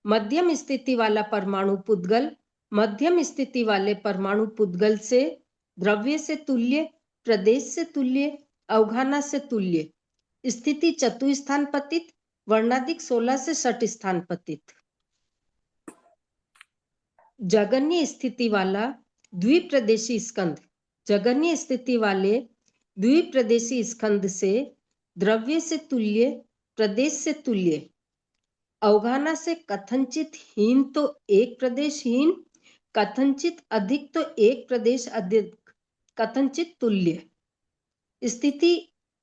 G: मध्यम स्थिति वाला परमाणु पुद्गल मध्यम स्थिति वाले परमाणु पुद्गल से द्रव्य से तुल्य, प्रदेश से तुल्य, अवगाहना से तुल्य, स्थिति चतुस्थान पतित, वर्णाधिक 16 से षट स्थान पतित। जगन्य स्थिति वाला द्विप्रदेशी स्कंध जगन्य स्थिति वाले द्विप्रदेशी स्कंध से द्रव्य से तुल्य, प्रदेश से तुल्य, अवगाहना से कथनचित हीन तो एक प्रदेश हीन, कथनचित अधिक तो एक प्रदेश अधिक, कथनचित तुल्य, स्थिति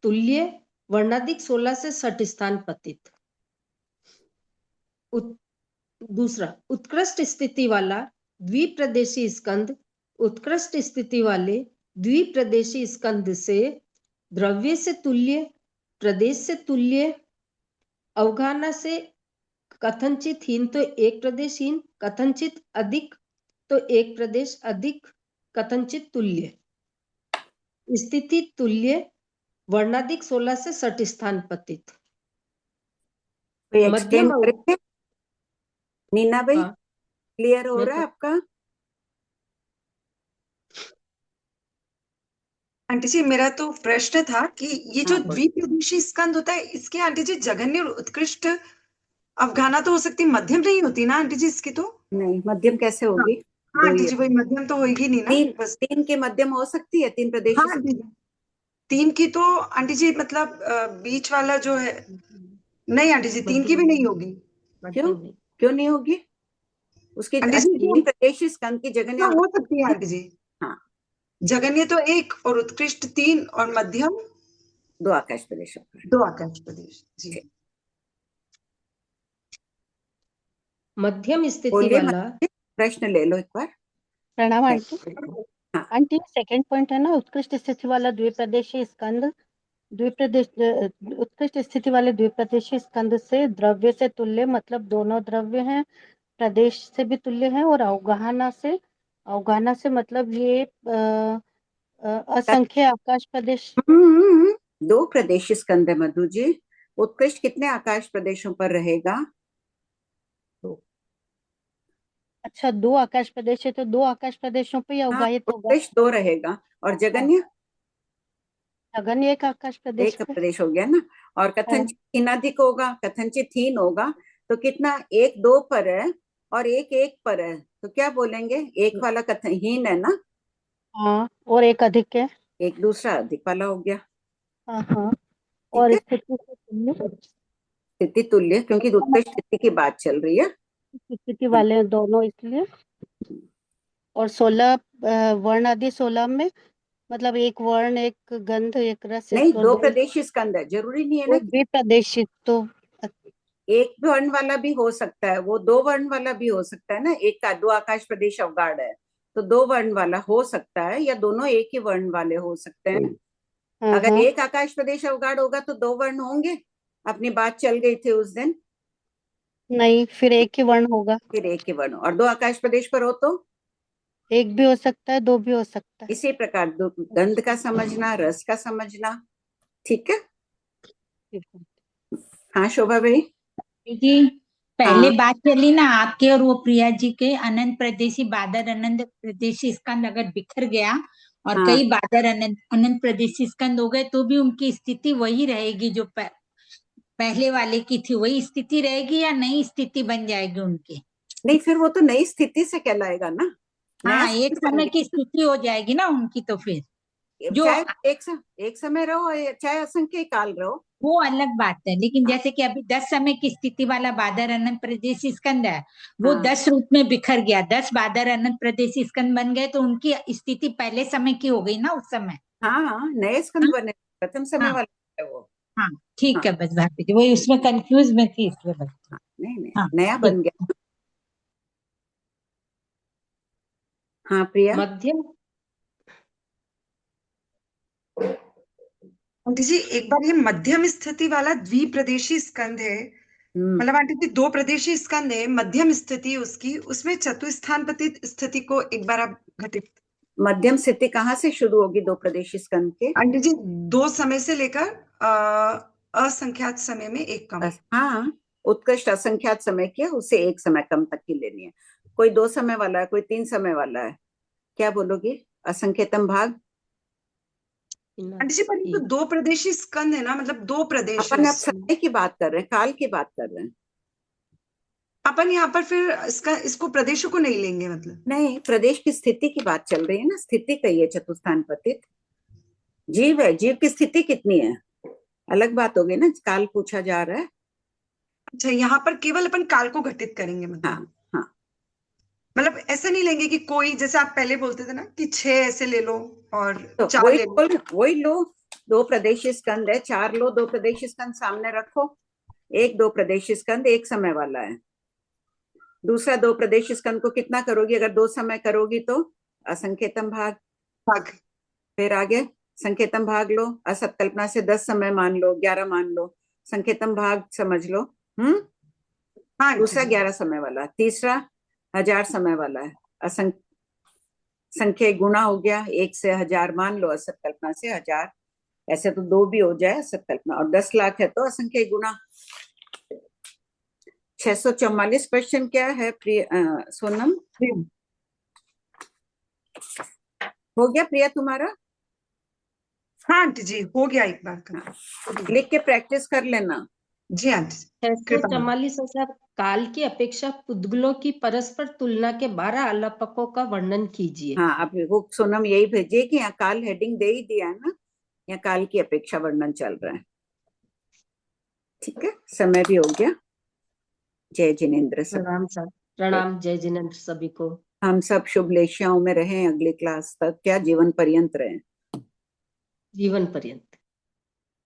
G: तुल्य, वर्णाधिक 16 से षट स्थान पतित। दूसरा, उत्कृष्ट स्थिति वाला द्विप्रदेशी स्कंद उत्कृष्ट स्थिति वाले द्विप्रदेशी स्कंद से द्रव्य से तुल्य, प्रदेश से तुल्य, अवगाहना से कथनचित हीन तो एक प्रदेश हीन, कथनचित अधिक तो एक प्रदेश अधिक, कथनचित तुल्य, स्थिति तुल्य, वर्णाधिक 16 से षट स्थान पतित।
A: मध्यम नीना भाई,
G: हाँ,
A: क्लियर हो रहा है आपका?
B: आंटी जी मेरा तो प्रश्न था कि ये जो
A: हाँ, बोलो।
B: द्विप्रदेशी स्कंद होता है इसके आंटी जी जघन्य और उत्कृष्ट अवगाहना तो हो सकती, मध्यम नहीं होती ना आंटी जी इसकी? तो
A: नहीं, मध्यम कैसे होगी?
B: हाँ
A: दो
B: आंटी
A: ही
B: जी
A: है।
B: वही मध्यम तो होगी नहीं ना,
A: तीन
B: बस
A: तीन के मध्यम हो सकती है, तीन प्रदेश
B: हाँ आंटी जी, 3 की तो आंटी जी मतलब बीच वाला जो है नहीं आंटी जी 3 की भी नहीं होगी।
A: क्यों क्यों नहीं होगी? उसकी
B: आंटी जी
A: तीन प्रदेश स्कंद की जगन्य
B: हाँ हो सकती है आंटी जी।
A: हाँ,
B: जगन्य तो 1 और उत्कृष्ट 3 और मध्यम
A: 2 आकाश प्रदेशों पर।
B: 2 आकाश प्रदेश जी।
G: मध्यम स्थिति
A: बोलिए,
G: वाला
A: प्रश्न ले लो एक बार।
E: प्रणाम आंटी।
A: हाँ।
E: आंटी सेकंड पॉइंट है ना, उत्कृष्ट स्थिति वाला द्विप्रदेशी स्कंद उत्कृष्ट स्थिति वाले द्विप्रदेशी स्कंद से द्रव्य से तुल्य, मतलब दोनों द्रव्य हैं, प्रदेश से भी तुल्य है, और अवगाहना से मतलब ये असंख्य आकाश प्रदेश।
A: 2 प्रदेश स्कंद है मधु जी। उत्कृष्ट कितने आकाश प्रदेशों पर रहेगा?
E: अच्छा, 2 आकाश प्रदेश है तो 2 आकाश प्रदेशों पे ही अवगाहित होगा।
A: उत्कृष्ट 2 रहेगा और जगन्य
E: जगन्य 1 आकाश प्रदेश
A: एक
E: पे।
A: प्रदेश हो गया ना। और कथनचित हीनाधिक होगा, कथनचित हीन होगा, तो कितना? 1 2 पर है और 1 1 पर है, तो क्या बोलेंगे? 1 वाला कथन हीन है ना,
E: हाँ, और 1 अधिक है।
A: एक दूसरा अधिक वाला हो गया।
E: हाँ, और
A: ठीक है,
E: स्थिति से तुल्य,
A: स्थिति तुल्य, क्योंकि उत्कृष्ट स्थिति की बात चल रही है।
E: स्थिति वाले हैं दोनों इसलिए। और 16 वर्ण आदि 16 में मतलब एक वर्ण, एक गंध, एक रस,
A: नहीं,
E: तो
A: 2 प्रदेशी स्कंद है, जरूरी नहीं है ना कि
E: द्विप्रदेशित। तो
A: एक वर्ण वाला भी हो सकता है, वो 2 वर्ण वाला भी हो सकता है ना। एक का 2 आकाश प्रदेश अवगाढ़ है तो 2 वर्ण वाला हो सकता है, या दोनों एक ही वर्ण वाले हो सकते हैं। अगर 1 आकाश प्रदेश अवगाढ़ होगा तो 2 वर्ण होंगे। अपनी बात चल गई थी उस दिन।
E: नहीं, फिर एक ही वर्ण होगा।
A: फिर एक ही वर्ण, और 2 आकाश प्रदेश पर हो तो
E: एक भी हो सकता है, 2 भी हो सकता है।
A: इसी प्रकार गंध का समझना, रस का समझना। ठीक है। हाँ शोभा भाई
N: जी, पहले बात चली ना आपके और वो प्रिया जी के, अनंत प्रदेशी बादर अनंत प्रदेशी स्कंद अगर बिखर गया और कई बादर अनंत प्रदेशी स्कंद हो गए तो भी उनकी स्थिति वही रहेगी जो पहले वाले की थी, वही स्थिति रहेगी या नई स्थिति बन जाएगी उनकी?
A: नहीं, फिर वो तो नई स्थिति से कहलाएगा ना।
N: हाँ, एक समय की स्थिति हो जाएगी ना उनकी, तो फिर जो
A: चाहे एक समय रहो या चाहे असंख्य काल रहो,
N: वो अलग बात है। लेकिन जैसे कि अभी 10 समय की स्थिति वाला बादर अनंत प्रदेशी स्कंद है, वो 10 रूप में बिखर गया, 10 बादर अनंत प्रदेशी स्कंद बन गए, तो उनकी स्थिति पहले समय की हो गई ना उस समय।
A: हाँ, नए स्कंद बने, प्रथम समय वाला है वो।
N: हाँ ठीक है, बस भारती जी वही उसमें कंफ्यूज में थी इसलिए बस।
A: नहीं, नया बन गया। हाँ प्रिया।
G: मध्यम
B: आंटी जी एक बार ये मध्यम स्थिति वाला द्विप्रदेशी स्कंद है, मतलब आंटी जी 2 प्रदेशी स्कंद है, मध्यम स्थिति उसकी, उसमें चतुस्थान पतित स्थिति को एक बार आप घटित।
A: मध्यम स्थिति कहाँ से शुरू होगी 2 प्रदेशी स्कंद के?
B: आंटी जी 2 समय से लेकर असंख्यात समय में एक कम।
A: हाँ, उत्कृष्ट असंख्यात समय की है, उसे एक समय कम तक की लेनी है। कोई 2 समय वाला है, कोई 3 समय वाला है, क्या बोलोगे? असंख्यतम भाग।
B: आंटी जी, पर ये तो 2 प्रदेशी स्कंद है ना, मतलब 2 प्रदेश
A: अपन
B: है
A: अब समय की बात कर रहे हैं, काल की बात कर रहे हैं।
B: अपन यहाँ पर फिर इसको प्रदेशों को नहीं लेंगे, मतलब
A: नहीं, प्रदेश की स्थिति की बात चल रही है ना, स्थिति कही है चतुस्थान पतित। जीव है, जीव की स्थिति कितनी है अलग बात होगी ना, काल पूछा जा रहा है।
B: अच्छा, यहाँ पर केवल अपन काल को घटित करेंगे, मतलब
A: हाँ,
B: मतलब ऐसा नहीं लेंगे कि कोई, जैसे आप पहले बोलते थे ना कि 6 ऐसे ले लो और
A: तो
B: 4 ले लो।
A: वही लो, 2 प्रदेशी स्कंद है, 4 लो, 2 प्रदेशी स्कंद सामने रखो, 2 प्रदेशी स्कंद एक समय वाला है। दूसरा 2 प्रदेशी स्कंद को कितना करोगी? अगर 2 समय करोगी तो असंख्यतम भाग। फिर आगे संकेतम भाग लो, असत कल्पना से 10 समय मान लो, 11 मान लो, संकेतम भाग समझ लो।
B: हाँ,
A: दूसरा 11 समय वाला, तीसरा 1000 समय वाला है। संख्या गुणा हो गया, 1 से 1000 मान लो, असत कल्पना से 1000, ऐसे तो 2 भी हो जाए असत कल्पना, और 10 लाख है तो असंख्य गुणा। 644 क्वेश्चन क्या है सोनम? हो गया प्रिया तुम्हारा?
B: हाँ आंटी जी, हो गया एक बार का।
A: लिख के प्रैक्टिस कर लेना।
B: जी आंटी।
G: 644 काल की अपेक्षा पुद्गलों की परस्पर तुलना के 12 अलापकों का वर्णन कीजिए।
A: हाँ, आप वो सोनम यही भेजिए कि यहाँ काल हेडिंग दे ही दिया है ना, यहाँ काल की अपेक्षा वर्णन चल रहा है। ठीक है, समय भी हो गया। जय जिनेन्द्र सब।
G: प्रणाम सर। प्रणाम, जय जिनेन्द्र सभी को।
A: हम सब शुभ लेशियाओं में रहें, अगली क्लास तक क्या जीवन पर्यंत रहें।
G: जीवन पर्यंत।